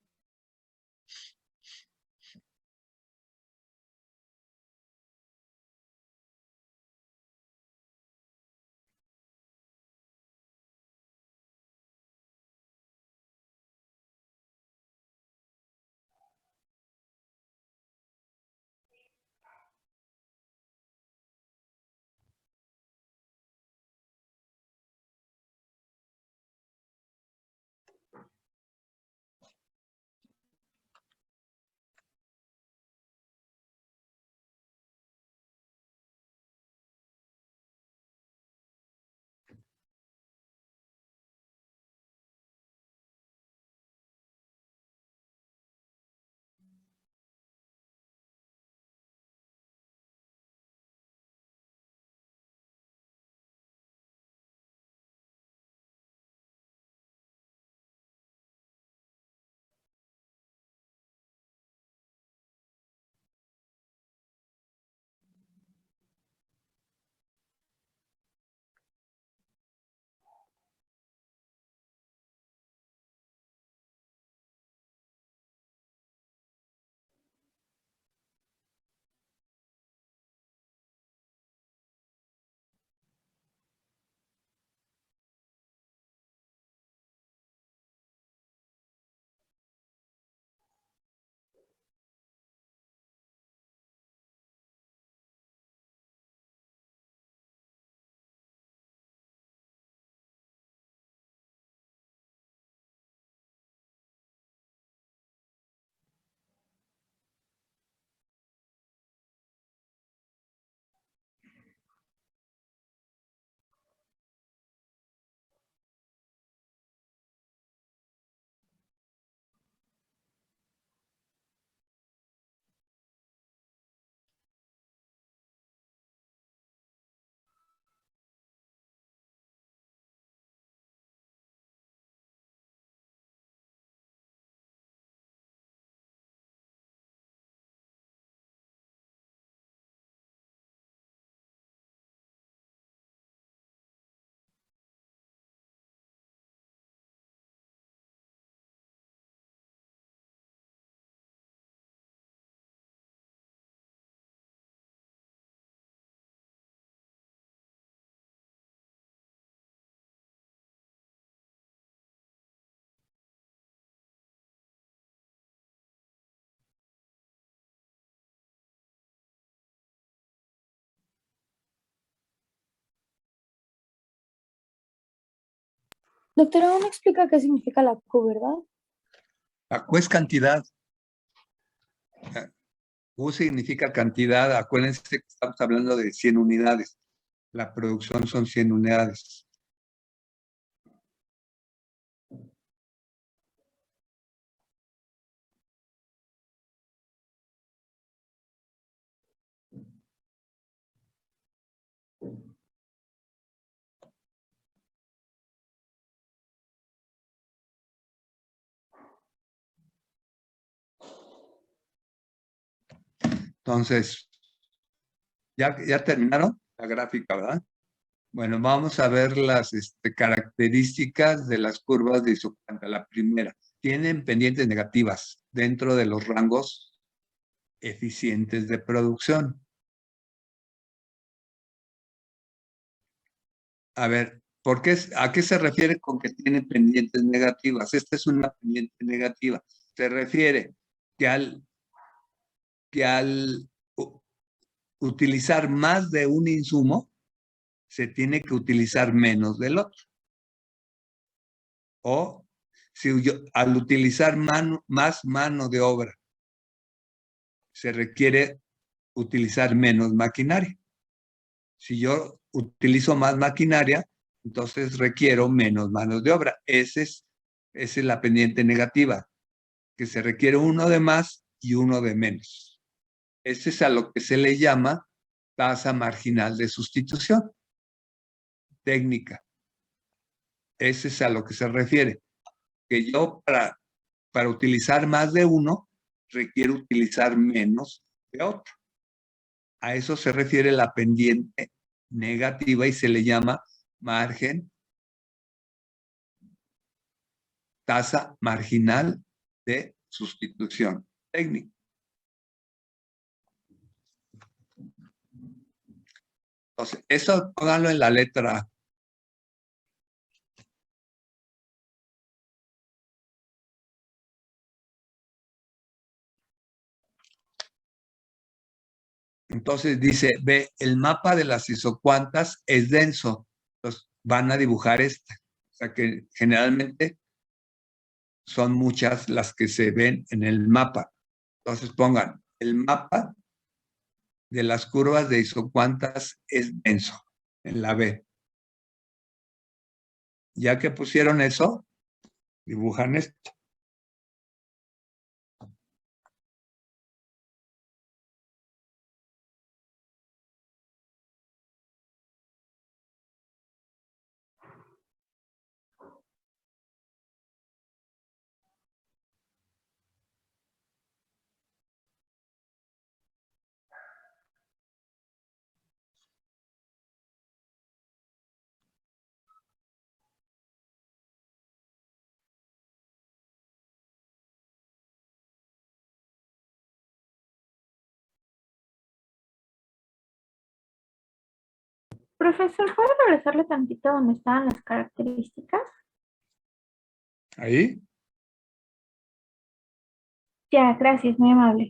Doctora, aún no explica qué significa la Q, ¿verdad? La Q es cantidad. Q significa cantidad. Acuérdense que estamos hablando de 100 unidades. La producción son 100 unidades. Entonces, ¿ya terminaron la gráfica, verdad? Bueno, vamos a ver las características de las curvas de isocuanta. La primera, tienen pendientes negativas dentro de los rangos eficientes de producción. A ver, ¿a qué se refiere con que tienen pendientes negativas? Esta es una pendiente negativa. Se refiere que al utilizar más de un insumo, se tiene que utilizar menos del otro. O si al utilizar más mano de obra, se requiere utilizar menos maquinaria. Si yo utilizo más maquinaria, entonces requiero menos manos de obra. Esa es la pendiente negativa, que se requiere uno de más y uno de menos. Ese es a lo que se le llama tasa marginal de sustitución técnica. Ese es a lo que se refiere. Que yo para utilizar más de uno, requiero utilizar menos de otro. A eso se refiere la pendiente negativa y se le llama margen, tasa marginal de sustitución técnica. Entonces, eso pónganlo en la letra A. Entonces dice, ve, el mapa de las isocuantas es denso. Entonces van a dibujar esta. O sea que generalmente son muchas las que se ven en el mapa. Entonces pongan, el mapa de las curvas de isocuantas es denso, en la B. Ya que pusieron eso, dibujan esto. Profesor, ¿puede regresarle tantito donde estaban las características? Ahí. Ya, gracias, muy amable.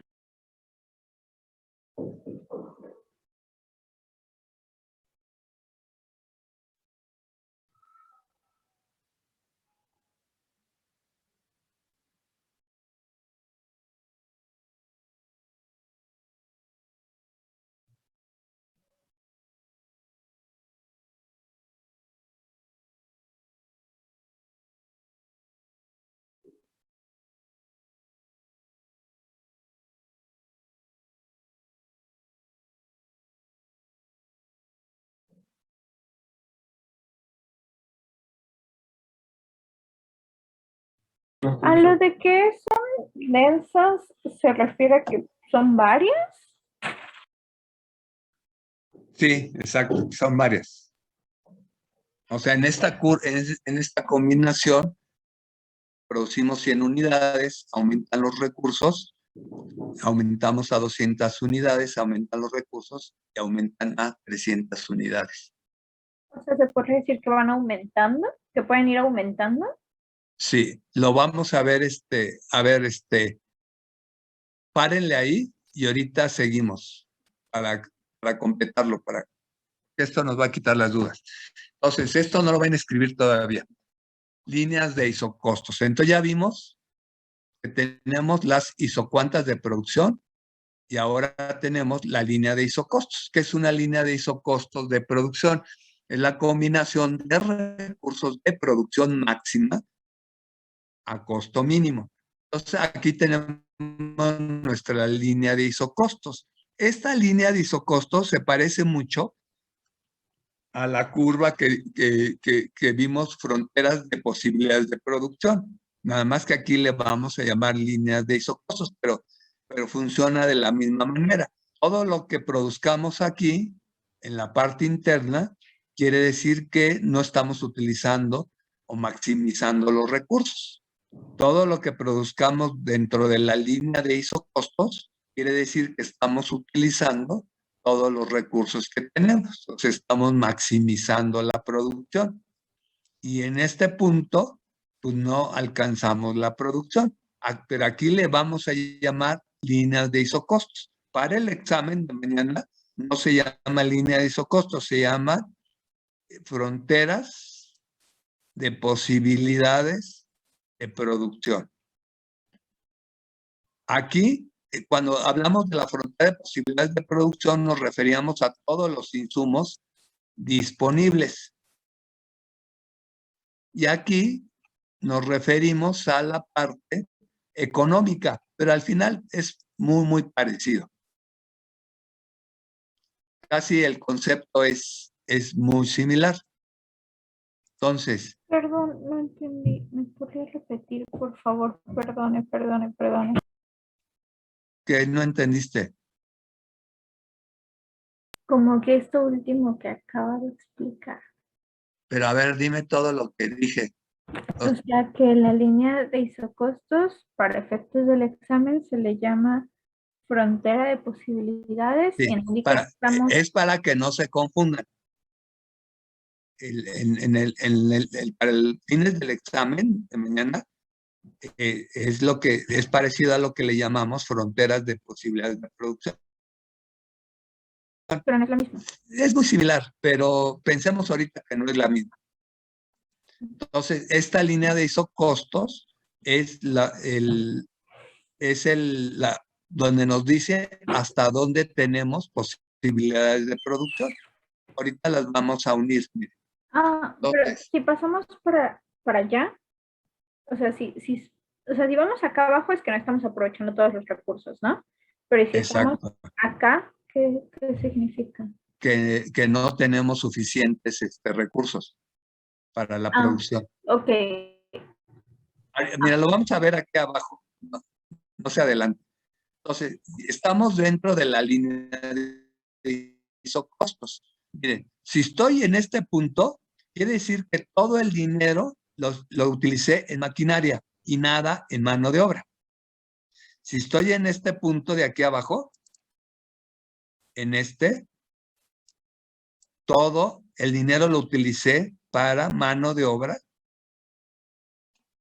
A lo de que son densas, ¿se refiere a que son varias? Sí, exacto, son varias. O sea, en esta combinación producimos 100 unidades, aumentan los recursos, aumentamos a 200 unidades, aumentan los recursos y aumentan a 300 unidades. O sea, ¿se puede decir que van aumentando? ¿Que pueden ir aumentando? Sí, lo vamos a ver, párenle ahí y ahorita seguimos para completarlo, para que esto nos va a quitar las dudas. Entonces, esto no lo van a escribir todavía. líneas de isocostos. Entonces ya vimos que tenemos las isocuantas de producción y ahora tenemos la línea de isocostos. ¿Qué es una línea de isocostos de producción? Es la combinación de recursos de producción máxima a costo mínimo. Entonces aquí tenemos nuestra línea de isocostos. Esta línea de isocostos se parece mucho a la curva que vimos, fronteras de posibilidades de producción. Nada más que aquí le vamos a llamar líneas de isocostos, pero funciona de la misma manera. Todo lo que produzcamos aquí, en la parte interna, quiere decir que no estamos utilizando o maximizando los recursos. Todo lo que produzcamos dentro de la línea de isocostos, quiere decir que estamos utilizando todos los recursos que tenemos. Entonces estamos maximizando la producción. Y en este punto, pues no alcanzamos la producción. Pero aquí le vamos a llamar líneas de isocostos. Para el examen de mañana no se llama línea de isocostos, se llama fronteras de posibilidades de producción. Aquí, cuando hablamos de la frontera de posibilidades de producción, nos referíamos a todos los insumos disponibles. Y aquí nos referimos a la parte económica, pero al final es muy parecido. Casi el concepto es muy similar. Entonces, Perdón, no entendí. ¿Me podría repetir, por favor? Perdone. ¿qué no entendiste? Como que esto último que acaba de explicar. Pero a ver, dime todo lo que dije. O sea que la línea de isocostos, para efectos del examen, se le llama frontera de posibilidades Sí, y indica que estamos... es para que no se confundan. Para el fines del examen de mañana, es parecido a lo que le llamamos fronteras de posibilidades de producción. Pero no es lo mismo. Es muy similar, pero pensemos ahorita que no es la misma. Entonces, esta línea de isocostos es donde nos dice hasta dónde tenemos posibilidades de producción. Ahorita las vamos a unir. Pero si pasamos para allá, o sea, si vamos acá abajo es que no estamos aprovechando todos los recursos, ¿no? Pero si estamos acá, ¿qué significa? Que no tenemos suficientes recursos para la producción. Ok. Mira, lo vamos a ver aquí abajo. No se adelante. Entonces, estamos dentro de la línea de isocostos. Miren, si estoy en este punto, quiere decir que todo el dinero lo utilicé en maquinaria y nada en mano de obra. Si estoy en este punto de aquí abajo, todo el dinero lo utilicé para mano de obra,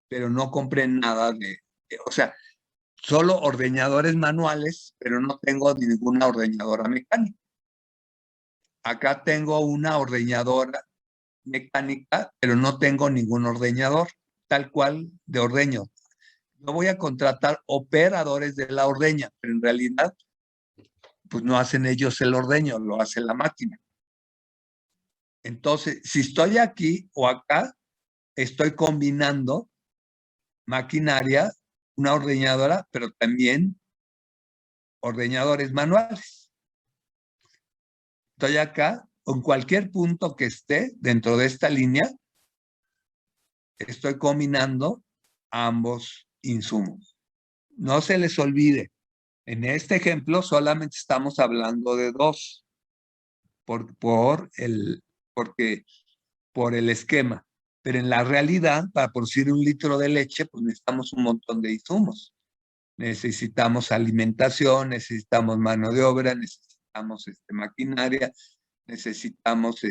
pero no compré nada o sea, solo ordeñadores manuales, pero no tengo ninguna ordeñadora mecánica. Acá tengo una ordeñadora mecánica, pero no tengo ningún ordeñador, tal cual de ordeño. Yo voy a contratar operadores de la ordeña, pero en realidad, pues no hacen ellos el ordeño, lo hace la máquina. Entonces, si estoy aquí o acá, estoy combinando maquinaria, una ordeñadora, pero también ordeñadores manuales. Estoy acá, en cualquier punto que esté dentro de esta línea, estoy combinando ambos insumos. No se les olvide, en este ejemplo solamente estamos hablando de dos, por el esquema. Pero en la realidad, para producir 1 litro de leche, pues necesitamos un montón de insumos. Necesitamos alimentación, necesitamos mano de obra, necesitamos maquinaria, necesitamos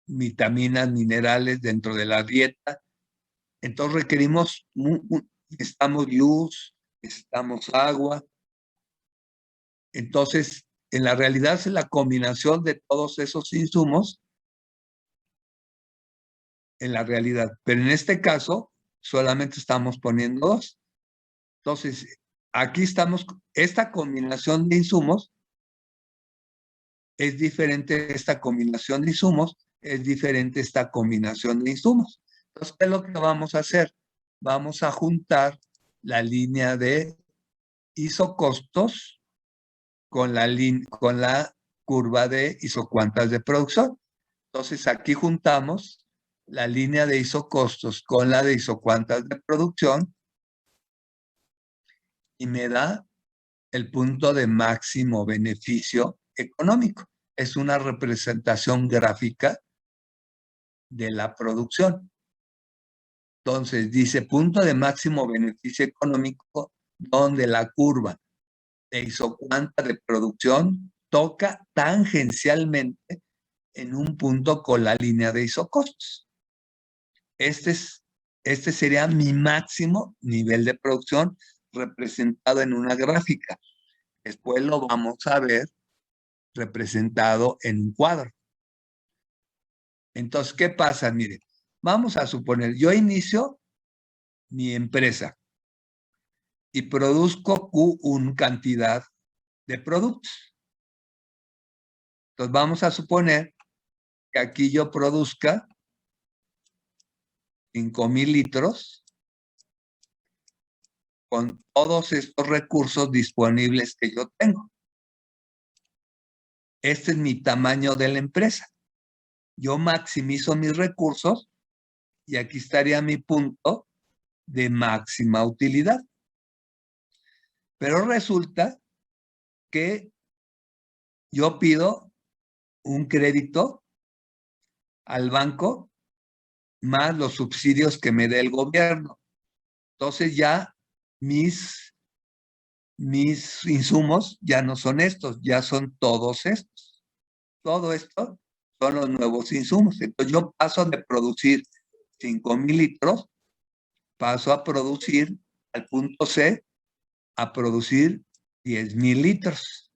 vitaminas, minerales dentro de la dieta. Entonces requerimos, necesitamos luz, necesitamos agua. Entonces, en la realidad es la combinación de todos esos insumos en la realidad. Pero en este caso, solamente estamos poniendo 2. Entonces, aquí estamos, esta combinación de insumos es diferente, esta combinación de insumos es diferente, esta combinación de insumos. Entonces, ¿qué es lo que vamos a hacer? Vamos a juntar la línea de isocostos con la curva de isocuantas de producción. Entonces, aquí juntamos la línea de isocostos con la de isocuantas de producción y me da el punto de máximo beneficio económico. Es una representación gráfica de la producción. Entonces, dice punto de máximo beneficio económico donde la curva de isocuanta de producción toca tangencialmente en un punto con la línea de isocostos. Este sería mi máximo nivel de producción representado en una gráfica. Después lo vamos a ver representado en un cuadro. Entonces, ¿qué pasa? Miren, vamos a suponer, yo inicio mi empresa y produzco Q1 cantidad de productos. Entonces, vamos a suponer que aquí yo produzca 5,000 litros con todos estos recursos disponibles que yo tengo. Este es mi tamaño de la empresa. Yo maximizo mis recursos y aquí estaría mi punto de máxima utilidad. Pero resulta que yo pido un crédito al banco más los subsidios que me dé el gobierno. Entonces ya mis insumos ya no son estos, ya son todos estos. Todo esto son los nuevos insumos. Entonces yo paso de producir 5,000 litros, paso a producir al punto C, a producir 10,000 litros.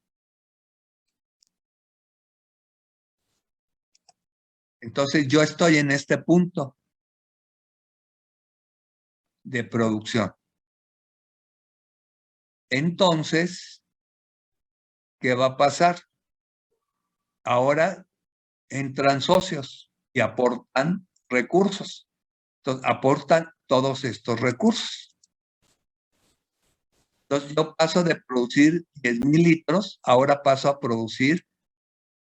Entonces yo estoy en este punto de producción. Entonces, ¿qué va a pasar? Ahora entran socios y aportan recursos. Entonces, aportan todos estos recursos. Entonces, yo paso de producir 10,000 litros, ahora paso a producir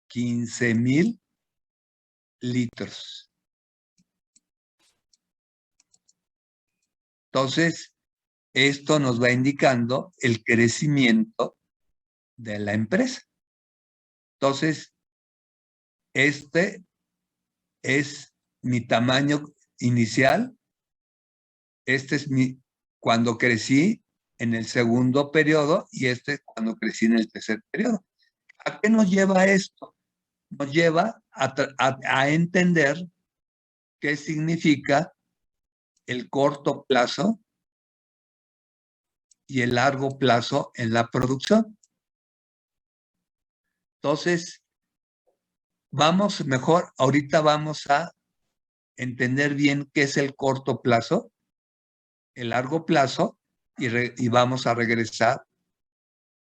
15,000 litros. Entonces, esto nos va indicando el crecimiento de la empresa. Entonces, este es mi tamaño inicial. Este es cuando crecí en el segundo periodo y este es cuando crecí en el tercer periodo. ¿A qué nos lleva esto? Nos lleva a entender qué significa el corto plazo y el largo plazo en la producción. Entonces, ahorita vamos a entender bien qué es el corto plazo, el largo plazo, y vamos a regresar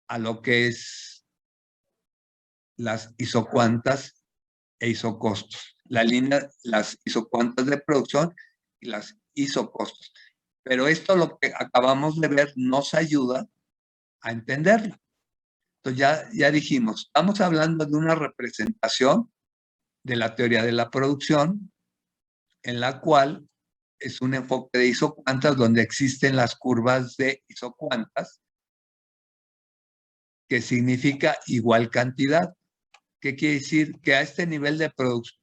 a lo que es las isocuantas e isocostos. Las isocuantas de producción y las isocostos. Pero esto, lo que acabamos de ver, nos ayuda a entenderlo. Entonces ya dijimos, estamos hablando de una representación de la teoría de la producción, en la cual es un enfoque de isocuantas donde existen las curvas de isocuantas, que significa igual cantidad. ¿Qué quiere decir? Que a este nivel de producción,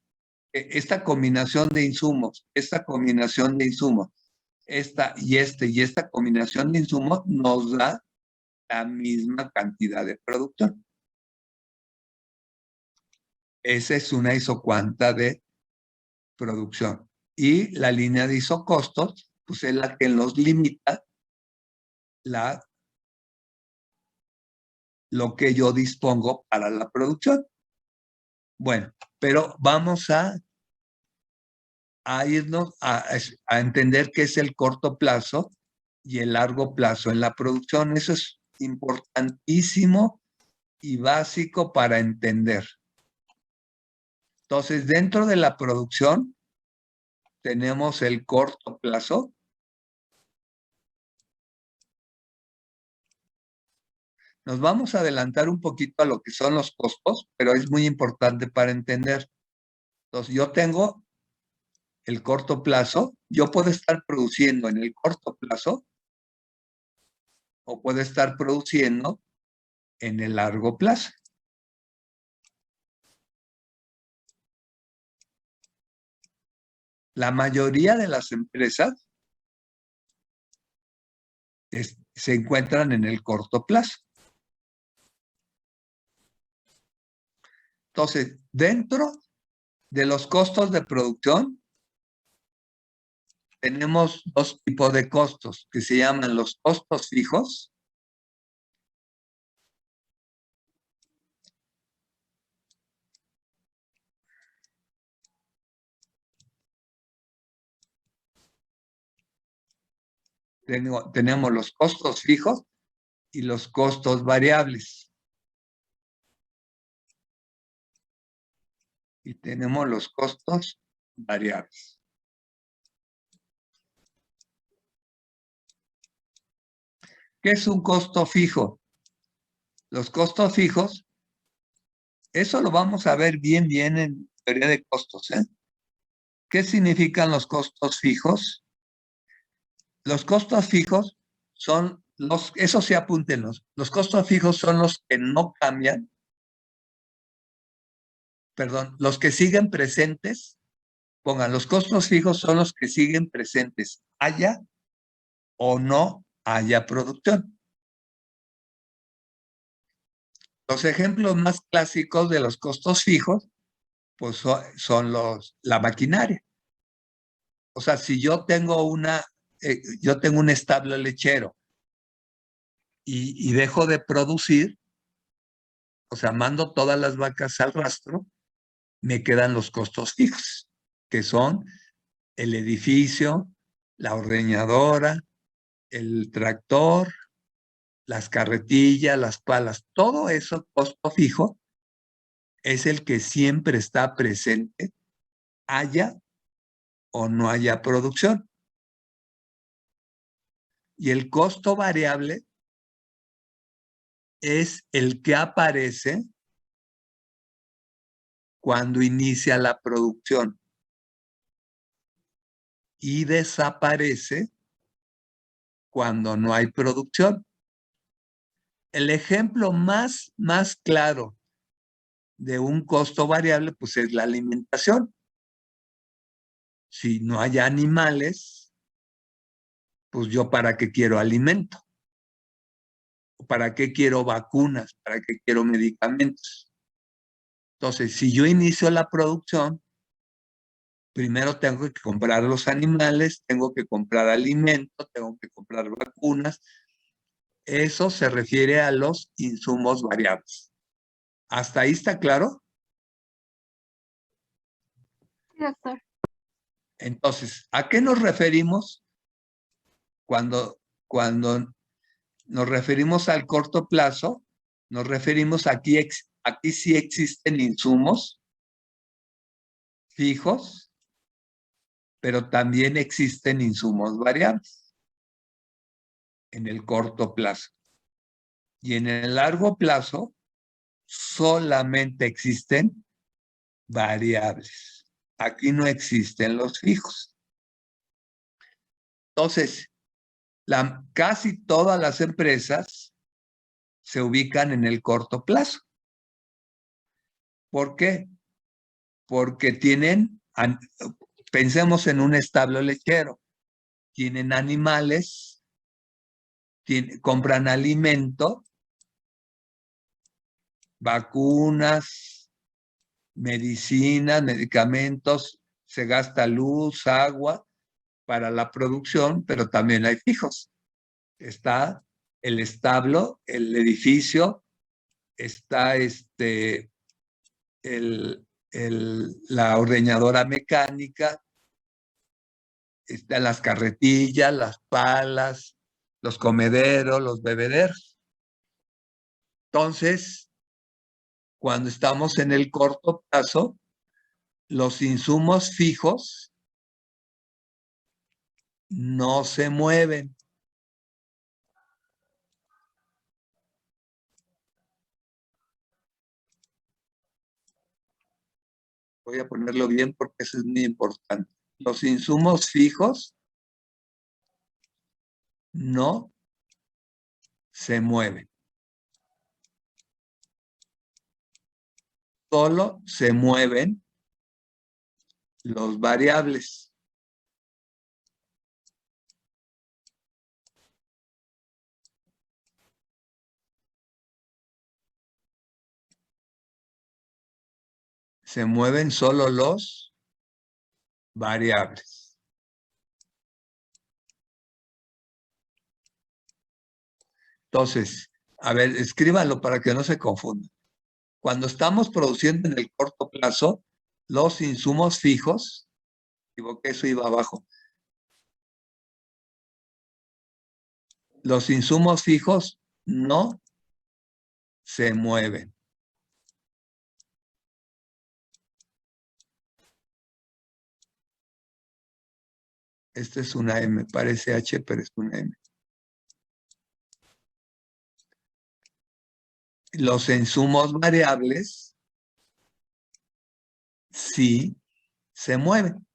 esta combinación de insumos, esta combinación nos da la misma cantidad de producción. Esa es una isocuanta de producción. Y la línea de isocostos, pues es la que nos limita lo que yo dispongo para la producción. Bueno, pero vamos a a irnos a entender qué es el corto plazo y el largo plazo en la producción. Eso es importantísimo y básico para entender. Entonces, dentro de la producción tenemos el corto plazo. Nos vamos a adelantar un poquito a lo que son los costos, pero es muy importante para entender. Entonces, yo tengo el corto plazo. Yo puedo estar produciendo en el corto plazo o puedo estar produciendo en el largo plazo. La mayoría de las empresas se encuentran en el corto plazo. Entonces, dentro de los costos de producción, tenemos dos tipos de costos que se llaman los costos fijos. Tenemos los costos fijos y los costos variables. Y tenemos los costos variables. ¿Qué es un costo fijo? Los costos fijos, eso lo vamos a ver bien en teoría de costos, ¿eh? ¿Qué significan los costos fijos? Los costos fijos son los, eso sí apúntenlos, los costos fijos son los que no cambian, perdón, los que siguen presentes, pongan, los costos fijos son los que siguen presentes, haya o no haya producción. Los ejemplos más clásicos de los costos fijos, pues son la maquinaria. O sea, si yo tengo un establo lechero y dejo de producir, o sea, mando todas las vacas al rastro, me quedan los costos fijos, que son el edificio, la ordeñadora, el tractor, las carretillas, las palas, todo eso, costo fijo, es el que siempre está presente, haya o no haya producción. Y el costo variable es el que aparece cuando inicia la producción y desaparece cuando no hay producción. El ejemplo más claro de un costo variable, pues es la alimentación. Si no hay animales, pues yo ¿para qué quiero alimento? ¿Para qué quiero vacunas? ¿Para qué quiero medicamentos? Entonces, si yo inicio la producción, primero tengo que comprar los animales, tengo que comprar alimentos, tengo que comprar vacunas. Eso se refiere a los insumos variables. ¿Hasta ahí está claro? Sí, doctor. Entonces, ¿a qué nos referimos cuando nos referimos al corto plazo? Nos referimos aquí sí existen insumos fijos, pero también existen insumos variables en el corto plazo. Y en el largo plazo solamente existen variables. Aquí no existen los fijos. Entonces, casi todas las empresas se ubican en el corto plazo. ¿Por qué? Porque pensemos en un establo lechero, tienen animales, compran alimento, vacunas, medicinas, medicamentos, se gasta luz, agua para la producción, pero también hay fijos. Está el establo, el edificio, está la ordeñadora mecánica, Están las carretillas, las palas, los comederos, los bebederos. Entonces, cuando estamos en el corto plazo, los insumos fijos no se mueven. Voy a ponerlo bien porque eso es muy importante. Los insumos fijos no se mueven. Solo se mueven los variables. Se mueven solo los variables. Entonces, a ver, escríbanlo para que no se confundan. Cuando estamos produciendo en el corto plazo, los insumos fijos, equivoqué, eso iba abajo. Los insumos fijos no se mueven. Esta es una M, parece H, pero es una M. Los insumos variables sí se mueven.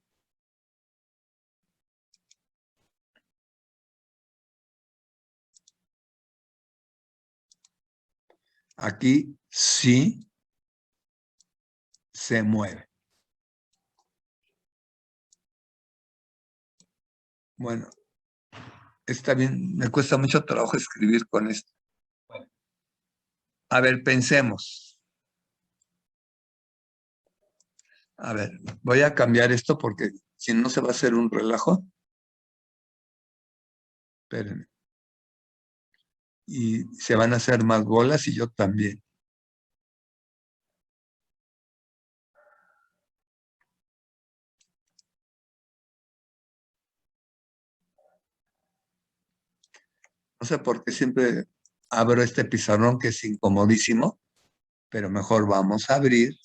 Aquí sí se mueve. Bueno, está bien, me cuesta mucho trabajo escribir con esto. A ver, pensemos. A ver, voy a cambiar esto porque si no se va a hacer un relajo. Espérenme. Y se van a hacer más bolas y yo también. No sé por qué siempre abro este pizarrón que es incomodísimo, pero mejor vamos a abrir.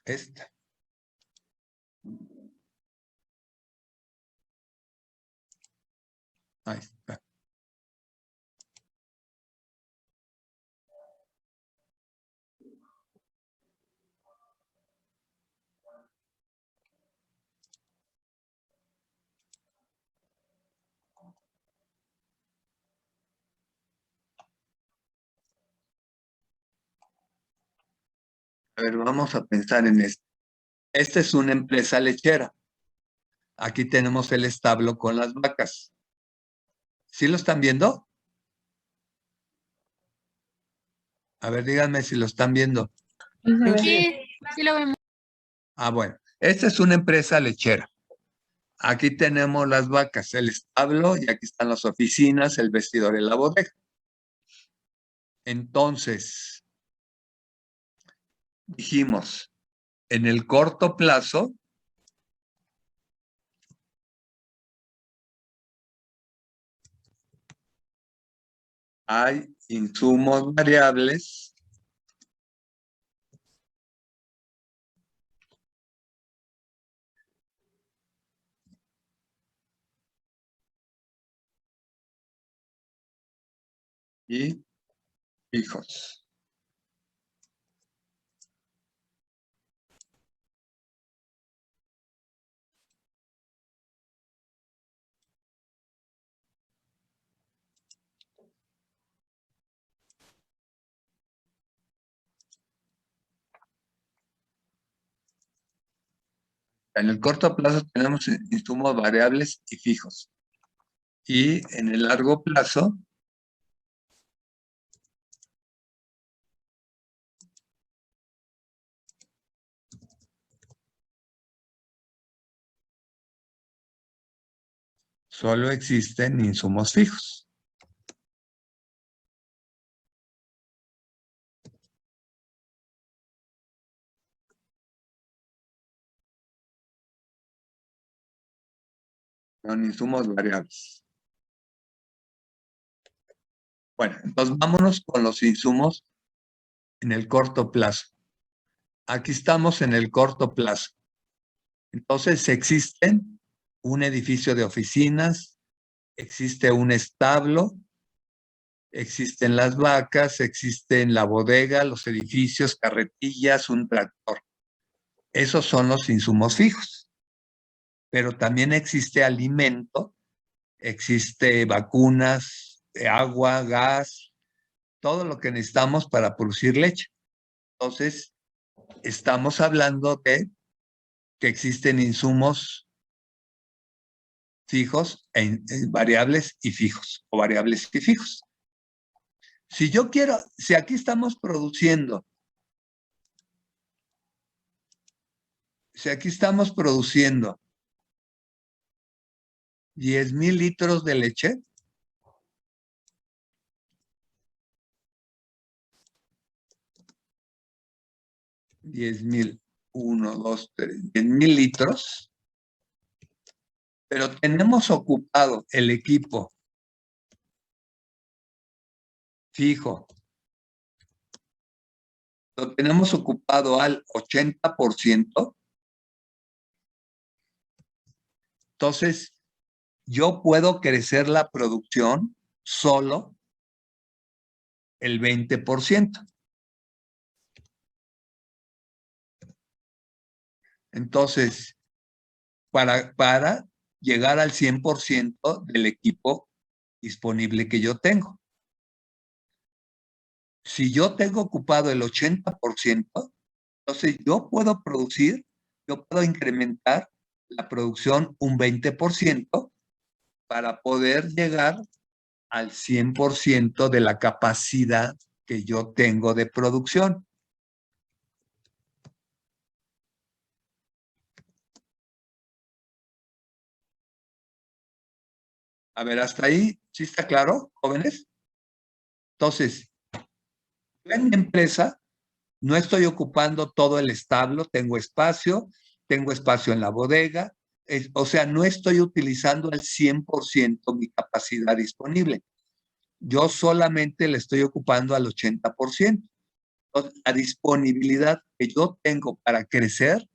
Esta. Ahí está. A ver, vamos a pensar en esto. Esta es una empresa lechera. Aquí tenemos el establo con las vacas. ¿Sí lo están viendo? A ver, díganme si lo están viendo. Sí, sí lo vemos. Ah, bueno. Esta es una empresa lechera. Aquí tenemos las vacas, el establo, y aquí están las oficinas, el vestidor y la bodega. Entonces, dijimos, en el corto plazo, hay insumos variables y fijos. En el corto plazo tenemos insumos variables y fijos. Y en el largo plazo, solo existen insumos fijos. Son insumos variables. Bueno, entonces vámonos con los insumos en el corto plazo. Aquí estamos en el corto plazo. Entonces existen un edificio de oficinas, existe un establo, existen las vacas, existen la bodega, los edificios, carretillas, un tractor. Esos son los insumos fijos. Pero también existe alimento, existe vacunas, agua, gas, todo lo que necesitamos para producir leche. Entonces, estamos hablando de que existen insumos fijos, variables y fijos, o variables y fijos. Si yo quiero, si aquí estamos produciendo, si aquí estamos produciendo 10,000 litros de leche, uno, dos, tres, 10,000 litros, pero tenemos ocupado el equipo fijo, lo tenemos ocupado al 80%, entonces yo puedo crecer la producción solo el 20%. Entonces, para llegar al 100% del equipo disponible que yo tengo. Si yo tengo ocupado el 80%, entonces yo puedo producir, yo puedo incrementar la producción un 20% para poder llegar al 100% de la capacidad que yo tengo de producción. A ver, hasta ahí, ¿sí está claro, jóvenes? Entonces, en mi empresa no estoy ocupando todo el establo, tengo espacio en la bodega, o sea, no estoy utilizando al 100% mi capacidad disponible. Yo solamente le estoy ocupando al 80%. Entonces, la disponibilidad que yo tengo para crecer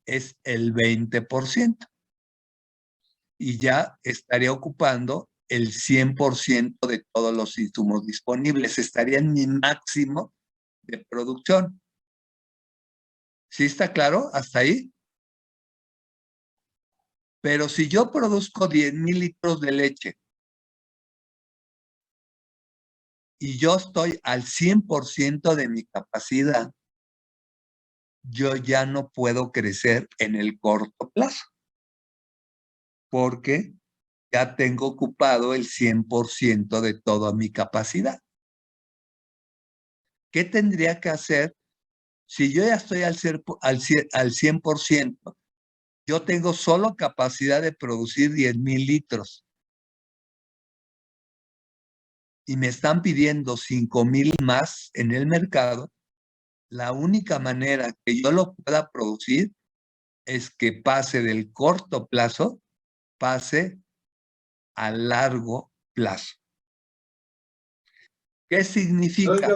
es el 20%. Y ya estaría ocupando el 100% de todos los insumos disponibles. Estaría en mi máximo de producción. ¿Sí está claro hasta ahí? Pero si yo produzco 10,000 litros de leche y yo estoy al 100% de mi capacidad, yo ya no puedo crecer en el corto plazo, porque ya tengo ocupado el 100% de toda mi capacidad. ¿Qué tendría que hacer? Si yo ya estoy al 100%, yo tengo solo capacidad de producir 10,000 litros. Y me están pidiendo 5,000 más en el mercado. La única manera que yo lo pueda producir es que pase del corto plazo, pase a largo plazo. ¿Qué significa?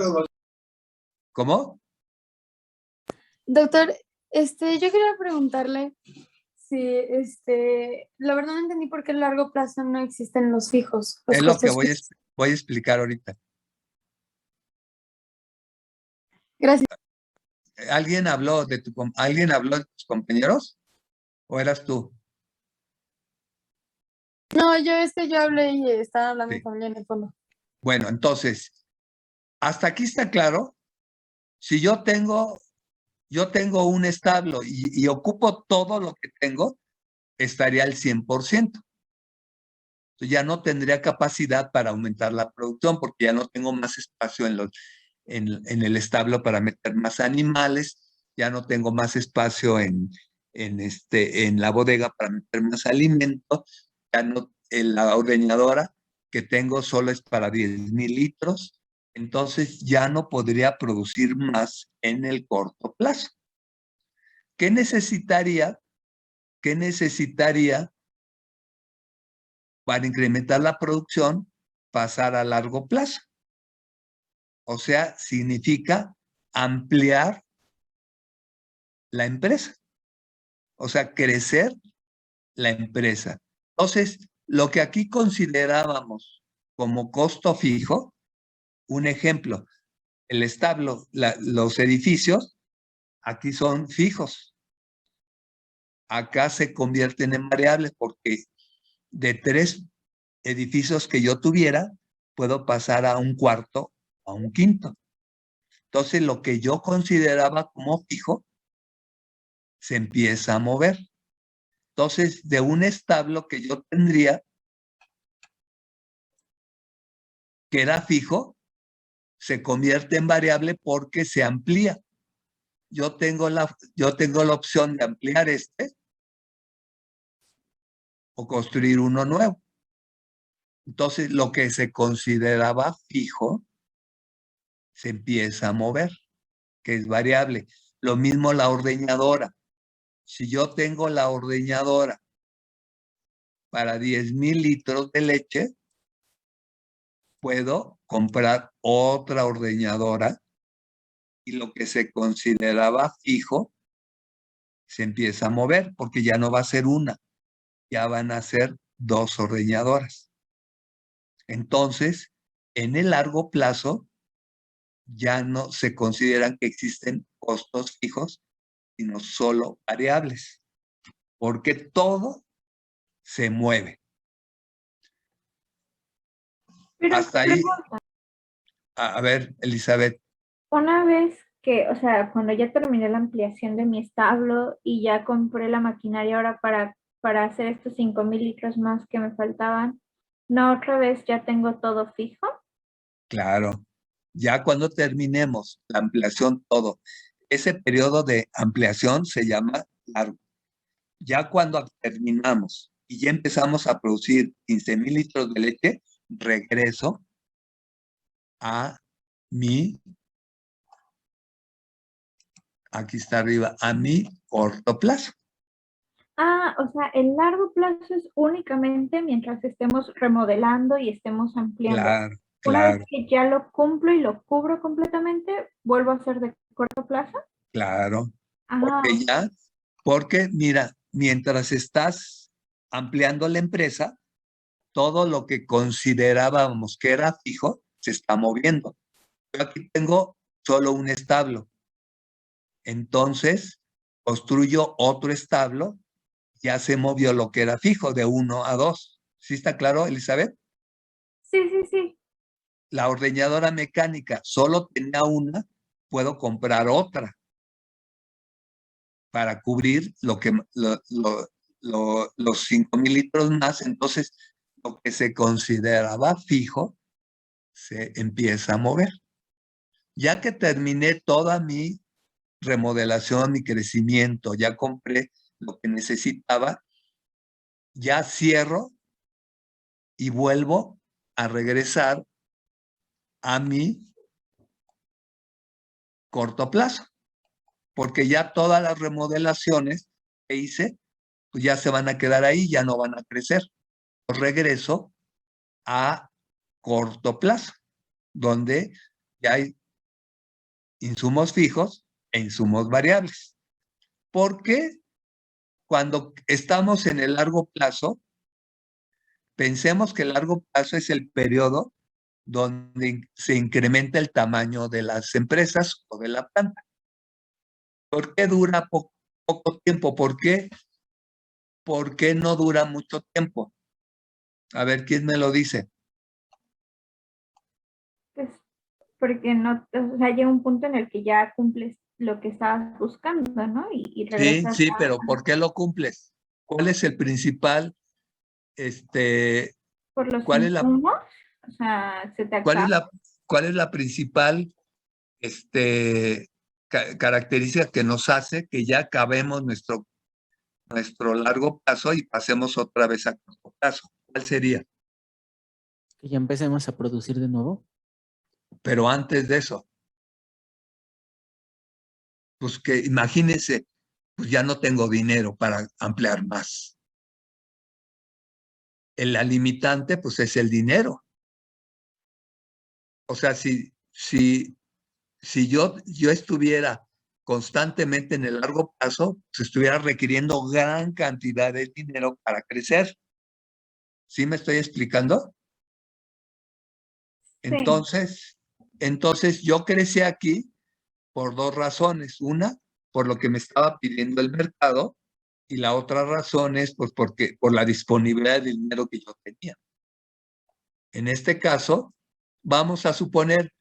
¿Cómo? Doctor, yo quería preguntarle si, la verdad no entendí por qué a largo plazo no existen los fijos. Los Es lo que costos fijos. voy a explicar ahorita. Gracias. ¿Alguien habló de tus compañeros? ¿O eras tú? No, yo hablé y estaba hablando Sí. también en el fondo. Bueno, entonces, hasta aquí está claro. Si yo tengo un establo y ocupo todo lo que tengo, estaría al 100%. Entonces ya no tendría capacidad para aumentar la producción porque ya no tengo más espacio en el establo para meter más animales, ya no tengo más espacio en la bodega para meter más alimento, ya no, la ordeñadora que tengo solo es para 10,000 litros, entonces ya no podría producir más en el corto plazo. ¿Qué necesitaría para incrementar la producción, pasar a largo plazo. O sea, significa ampliar la empresa. O sea, crecer la empresa. Entonces, lo que aquí considerábamos como costo fijo, un ejemplo, el establo, los edificios, aquí son fijos. Acá se convierten en variables porque de 3 edificios que yo tuviera, puedo pasar a un cuarto, a un quinto. Entonces, lo que yo consideraba como fijo, se empieza a mover. Entonces, de un establo que yo tendría, que era fijo, se convierte en variable porque se amplía. Yo tengo la opción de ampliar o construir uno nuevo. Entonces, lo que se consideraba fijo se empieza a mover, que es variable. Lo mismo la ordeñadora. Si yo tengo la ordeñadora para 10,000 litros de leche, puedo comprar otra ordeñadora y lo que se consideraba fijo se empieza a mover porque ya no va a ser una, ya van a ser 2 ordeñadoras. Entonces, en el largo plazo, ya no se consideran que existen costos fijos, sino solo variables, porque todo se mueve. Pero Hasta ahí, a ver, Elizabeth. una vez que, o sea, cuando ya terminé la ampliación de mi establo y ya compré la maquinaria ahora para hacer estos 5,000 litros más que me faltaban, ¿no otra vez ya tengo todo fijo? Claro, ya cuando terminemos la ampliación, todo, ese periodo de ampliación se llama largo. Ya cuando terminamos y ya empezamos a producir 15,000 litros de leche, regreso a mi, aquí está arriba, a mi corto plazo. Ah, o sea, el largo plazo es únicamente mientras estemos remodelando y estemos ampliando. Claro, Una vez claro, que ya lo cumplo y lo cubro completamente, vuelvo a hacer de corto plazo. claro. Ah, Porque mira, mientras estás ampliando la empresa, todo lo que considerábamos que era fijo se está moviendo. Yo aquí tengo solo un establo. Entonces, construyo otro establo, ya se movió lo que era fijo de 1 a 2. ¿Sí está claro, Elizabeth? sí, sí, sí. La ordeñadora mecánica solo tenía una, puedo comprar otra para cubrir los 5,000 litros más. Entonces, lo que se consideraba fijo se empieza a mover. Ya que terminé toda mi remodelación, mi crecimiento, ya compré lo que necesitaba, ya cierro y vuelvo a regresar a mi corto plazo, porque ya todas las remodelaciones que hice, pues ya se van a quedar ahí, ya no van a crecer. Regreso a corto plazo, donde ya hay insumos fijos e insumos variables. Porque cuando estamos en el largo plazo, pensemos que el largo plazo es el periodo donde se incrementa el tamaño de las empresas o de la planta. ¿Por qué dura poco tiempo? ¿Por qué no dura mucho tiempo? A ver, ¿quién me lo dice? Pues porque no, o sea, llega un punto en el que ya cumples lo que estabas buscando, ¿no? Y Sí, regresas sí, pero ¿por qué lo cumples? ¿Cuál es el principal, por los cuál es la, insumos, o sea, se te acaba. cuál es la principal, característica que nos hace que ya acabemos nuestro largo plazo y pasemos otra vez a corto plazo? ¿Cuál sería? Que ya empecemos a producir de nuevo. Pero antes de eso, pues que imagínense, pues ya no tengo dinero para ampliar más. la limitante pues es el dinero. O sea, si yo estuviera constantemente en el largo plazo, pues estuviera requiriendo gran cantidad de dinero para crecer. ¿Sí me estoy explicando? Entonces yo crecí aquí por dos razones. Una, por lo que me estaba pidiendo el mercado, y la otra razón es pues por la disponibilidad de dinero que yo tenía. En este caso, vamos a suponer,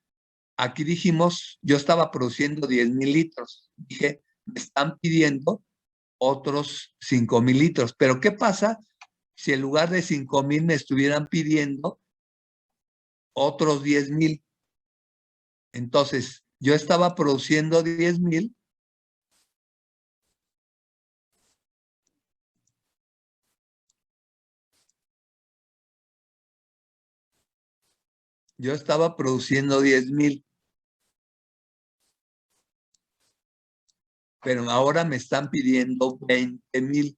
aquí dijimos, yo estaba produciendo 10,000 litros. Dije, me están pidiendo otros 5,000 litros. Pero ¿qué pasa si en lugar de 5,000 me estuvieran pidiendo otros 10,000? Entonces, yo estaba produciendo 10,000. Yo estaba produciendo 10,000. Pero ahora me están pidiendo 20,000.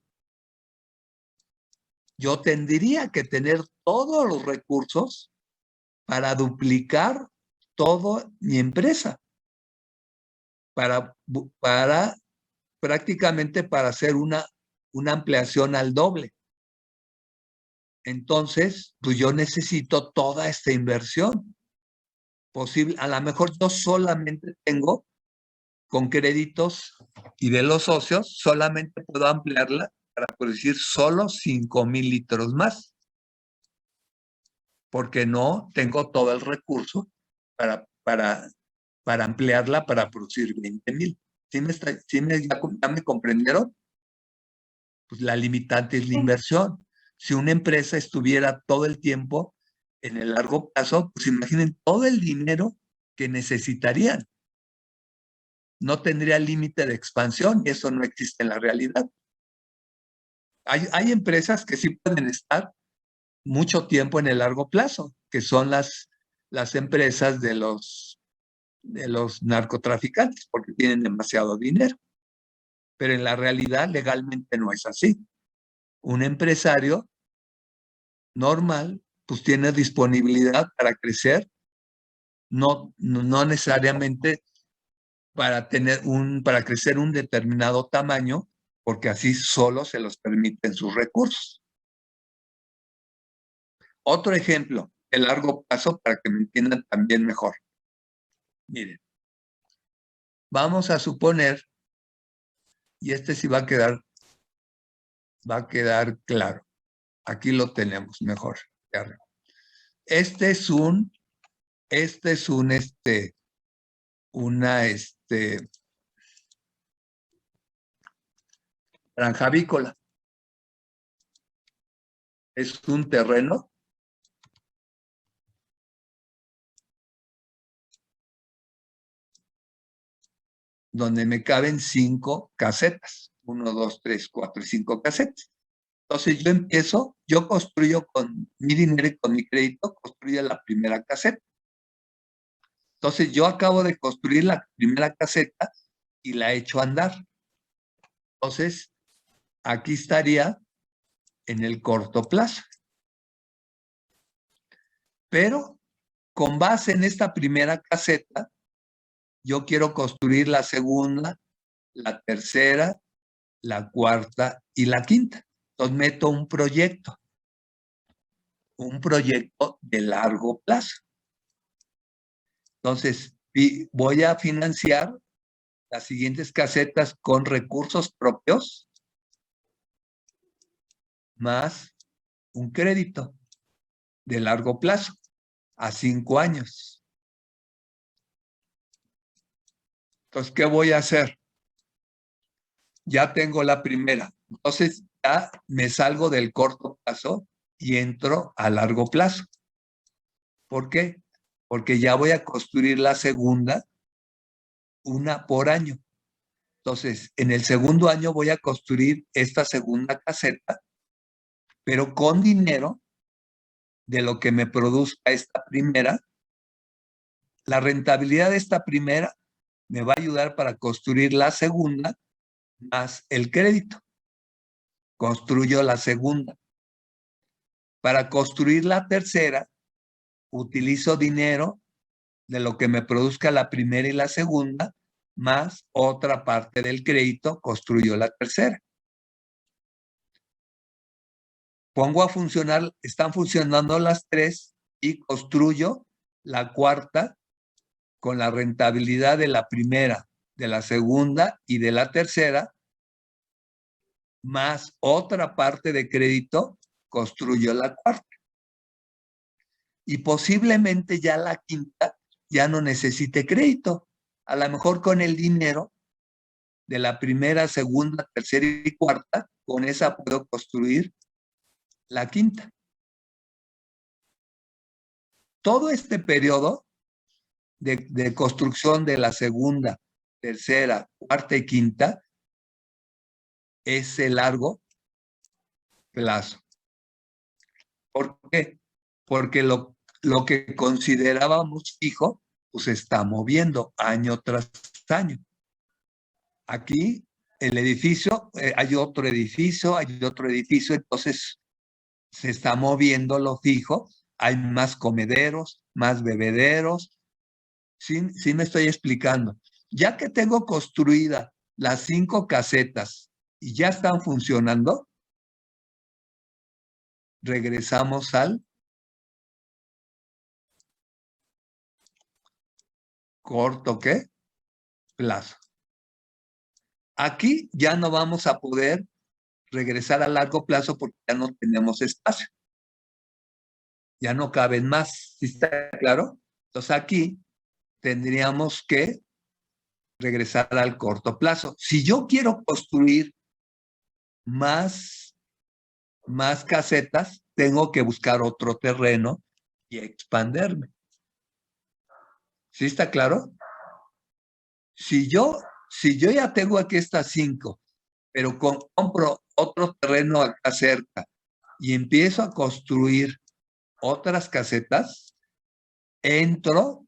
Yo tendría que tener todos los recursos para duplicar toda mi empresa, para prácticamente para hacer una ampliación al doble. Entonces, pues yo necesito toda esta inversión posible. A lo mejor yo solamente tengo con créditos y de los socios, solamente puedo ampliarla para producir solo 5,000 litros más, porque no tengo todo el recurso para ampliarla para producir 20,000. ¿Ya me comprendieron? Pues la limitante es la inversión. Si una empresa estuviera todo el tiempo en el largo plazo, pues imaginen todo el dinero que necesitarían. No tendría límite de expansión y eso no existe en la realidad. Hay empresas que sí pueden estar mucho tiempo en el largo plazo, que son las empresas de los narcotraficantes, porque tienen demasiado dinero. Pero en la realidad legalmente no es así. Un empresario normal pues tiene disponibilidad para crecer, no necesariamente para crecer un determinado tamaño, porque así solo se los permiten sus recursos. Otro ejemplo de largo plazo para que me entiendan también mejor. Miren, vamos a suponer, y este sí va a quedar claro. Aquí lo tenemos mejor. Este es una granja avícola. Es un terreno donde me caben 5 casetas. 1, 2, 3, 4 y 5 casetas. Entonces yo construyo con mi dinero y con mi crédito, construyo la primera caseta. Entonces yo acabo de construir la primera caseta y la echo a andar. Entonces, aquí estaría en el corto plazo. Pero con base en esta primera caseta, yo quiero construir la segunda, la tercera, la cuarta y la quinta. Entonces meto un proyecto de largo plazo. Entonces voy a financiar las siguientes casetas con recursos propios más un crédito de largo plazo a 5 años. Entonces, ¿qué voy a hacer? Ya tengo la primera. Entonces, ya me salgo del corto plazo y entro a largo plazo. ¿Por qué? Porque ya voy a construir la segunda, una por año. Entonces, en el segundo año voy a construir esta segunda caseta, pero con dinero de lo que me produzca esta primera. La rentabilidad de esta primera me va a ayudar para construir la segunda más el crédito. Construyo la segunda. Para construir la tercera, utilizo dinero de lo que me produzca la primera y la segunda, más otra parte del crédito, construyo la tercera. Pongo a funcionar, están funcionando las tres y construyo la cuarta con la rentabilidad de la primera, de la segunda y de la tercera, más otra parte de crédito, construyo la cuarta. Y posiblemente ya la quinta ya no necesite crédito. A lo mejor con el dinero de la primera, segunda, tercera y cuarta, con esa puedo construir la quinta. Todo este periodo de construcción de la segunda, tercera, cuarta y quinta es el largo plazo. ¿Por qué? Porque lo que considerábamos fijo, pues se está moviendo año tras año. Aquí el edificio, hay otro edificio, entonces se está moviendo lo fijo, hay más comederos, más bebederos. Sí me estoy explicando. Ya que tengo construida las 5 casetas y ya están funcionando, regresamos al corto, ¿qué? Plazo. Aquí ya no vamos a poder regresar a largo plazo porque ya no tenemos espacio. Ya no caben más, ¿sí está claro? Entonces aquí tendríamos que regresar al corto plazo. Si yo quiero construir más casetas, tengo que buscar otro terreno y expanderme. ¿Sí está claro? Si yo ya tengo aquí estas 5, pero compro otro terreno acá cerca y empiezo a construir otras casetas,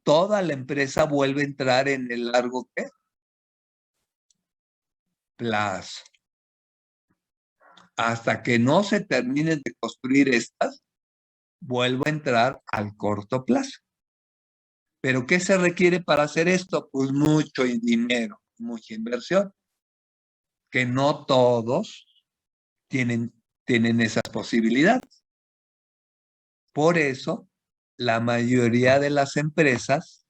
toda la empresa vuelve a entrar en el largo ¿qué? Plazo. Hasta que no se terminen de construir estas, vuelvo a entrar al corto plazo. ¿Pero qué se requiere para hacer esto? Pues mucho dinero, mucha inversión, que no todos tienen esas posibilidades. Por eso, la mayoría de las empresas,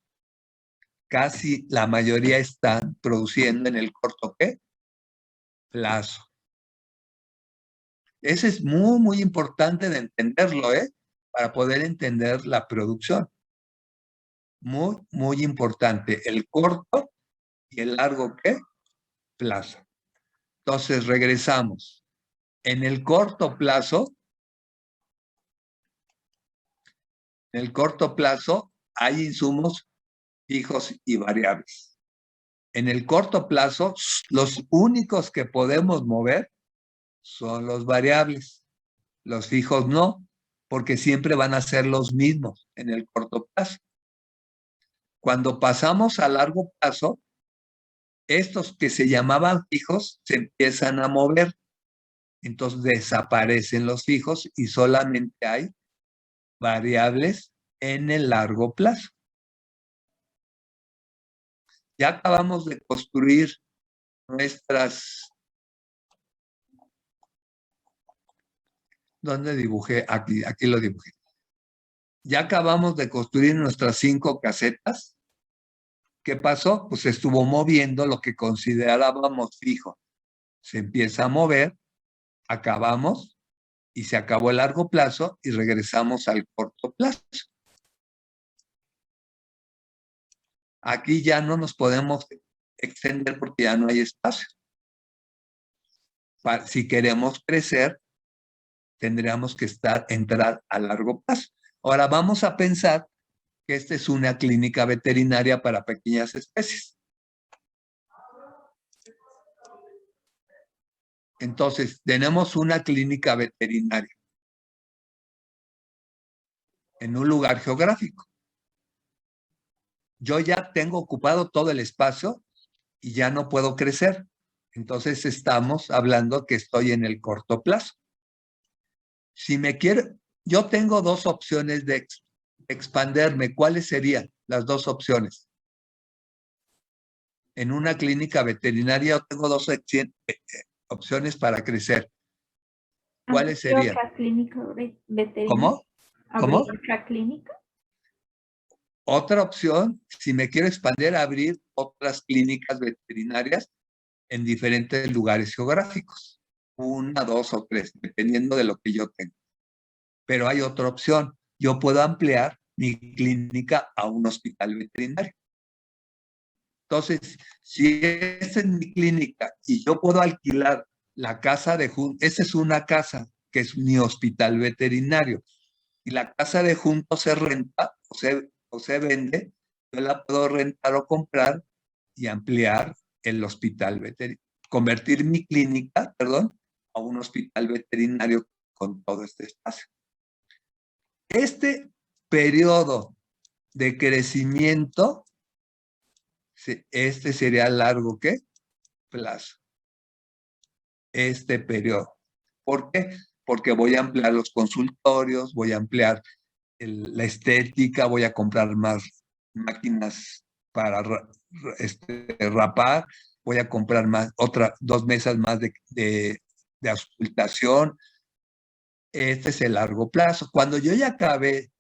casi la mayoría están produciendo en el corto ¿qué? Plazo. Ese es muy, muy importante de entenderlo, para poder entender la producción. Muy, muy importante. El corto y el largo ¿qué? Plazo. Entonces, regresamos. En el corto plazo, hay insumos fijos y variables. En el corto plazo, los únicos que podemos mover son los variables. Los fijos no, porque siempre van a ser los mismos en el corto plazo. Cuando pasamos a largo plazo, estos que se llamaban fijos se empiezan a mover. Entonces desaparecen los fijos y solamente hay variables en el largo plazo. Ya acabamos de construir nuestras... ¿Dónde dibujé? Aquí lo dibujé. Ya acabamos de construir nuestras 5 casetas. ¿Qué pasó? Pues se estuvo moviendo lo que considerábamos fijo. Se empieza a mover, acabamos y se acabó el largo plazo y regresamos al corto plazo. Aquí ya no nos podemos extender porque ya no hay espacio. Si queremos crecer, tendríamos que entrar a largo plazo. Ahora vamos a pensar que esta es una clínica veterinaria para pequeñas especies. Entonces, tenemos una clínica veterinaria en un lugar geográfico. Yo ya tengo ocupado todo el espacio y ya no puedo crecer. Entonces, estamos hablando que estoy en el corto plazo. Si me quiero, Yo tengo dos opciones de expanderme. ¿Cuáles serían las dos opciones? En una clínica veterinaria yo tengo dos opciones para crecer. ¿Cuáles serían? ¿Otra clínica veterinaria? ¿Cómo? ¿Abrir ¿Cómo? otra clínica? Otra opción, si me quiero expandir, abrir otras clínicas veterinarias en diferentes lugares geográficos. 1, 2 o 3, dependiendo de lo que yo tenga. Pero hay otra opción. Yo puedo ampliar mi clínica a un hospital veterinario. Entonces, si esa es mi clínica y yo puedo alquilar la casa de junto, esa es una casa que es mi hospital veterinario, y la casa de junto se renta o se vende, yo la puedo rentar o comprar y ampliar el hospital veterinario, convertir mi clínica, perdón, a un hospital veterinario con todo este espacio. Este periodo de crecimiento, este sería largo, ¿qué? Plazo. Este periodo. ¿Por qué? Porque voy a ampliar los consultorios, voy a ampliar la estética, voy a comprar más máquinas para rapar, voy a comprar más, 2 mesas más de auscultación. Este es el largo plazo. Cuando yo ya acabé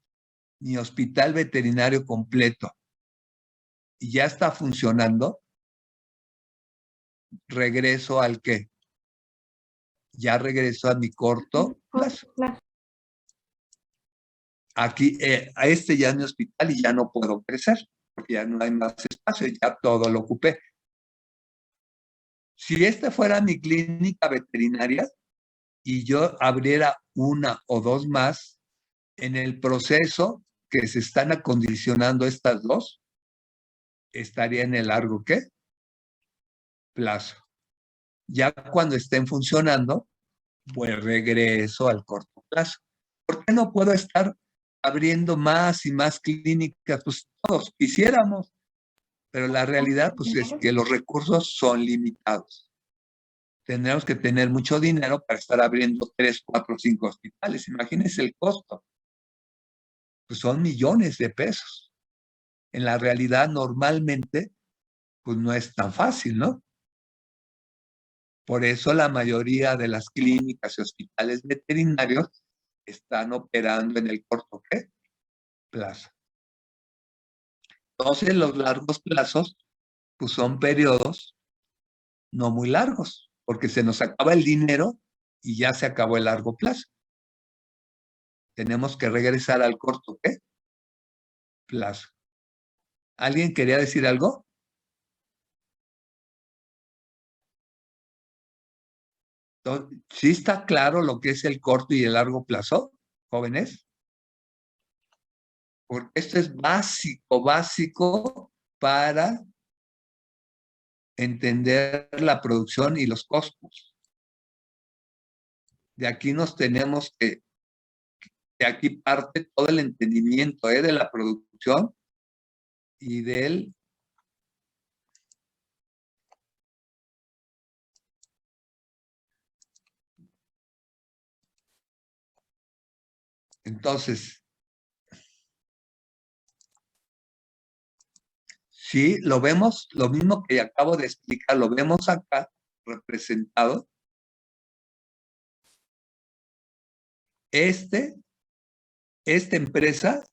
mi hospital veterinario completo y ya está funcionando, regreso al qué? Ya regreso a mi corto plazo. Aquí, a este ya es mi hospital y ya no puedo crecer, porque ya no hay más espacio, ya todo lo ocupé. Si esta fuera mi clínica veterinaria y yo abriera 1 o 2 más, en el proceso que se están acondicionando estas dos, estaría en el largo, ¿qué? Plazo. Ya cuando estén funcionando, pues regreso al corto plazo. ¿Por qué no puedo estar abriendo más y más clínicas? Pues todos quisiéramos, pero la realidad pues es que los recursos son limitados. Tendremos que tener mucho dinero para estar abriendo 3, 4, 5 hospitales. Imagínense el costo. Pues son millones de pesos. En la realidad normalmente pues no es tan fácil, ¿no? Por eso la mayoría de las clínicas y hospitales veterinarios están operando en el corto plazo. Entonces, los largos plazos pues son periodos no muy largos, porque se nos acaba el dinero y ya se acabó el largo plazo. Tenemos que regresar al corto plazo. ¿Alguien quería decir algo? Entonces, ¿sí está claro lo que es el corto y el largo plazo, jóvenes? Porque esto es básico para entender la producción y los costos. De aquí nos tenemos que, de aquí parte todo el entendimiento de la producción y del entonces, sí, lo vemos, lo mismo que acabo de explicar, lo vemos acá representado. Esta empresa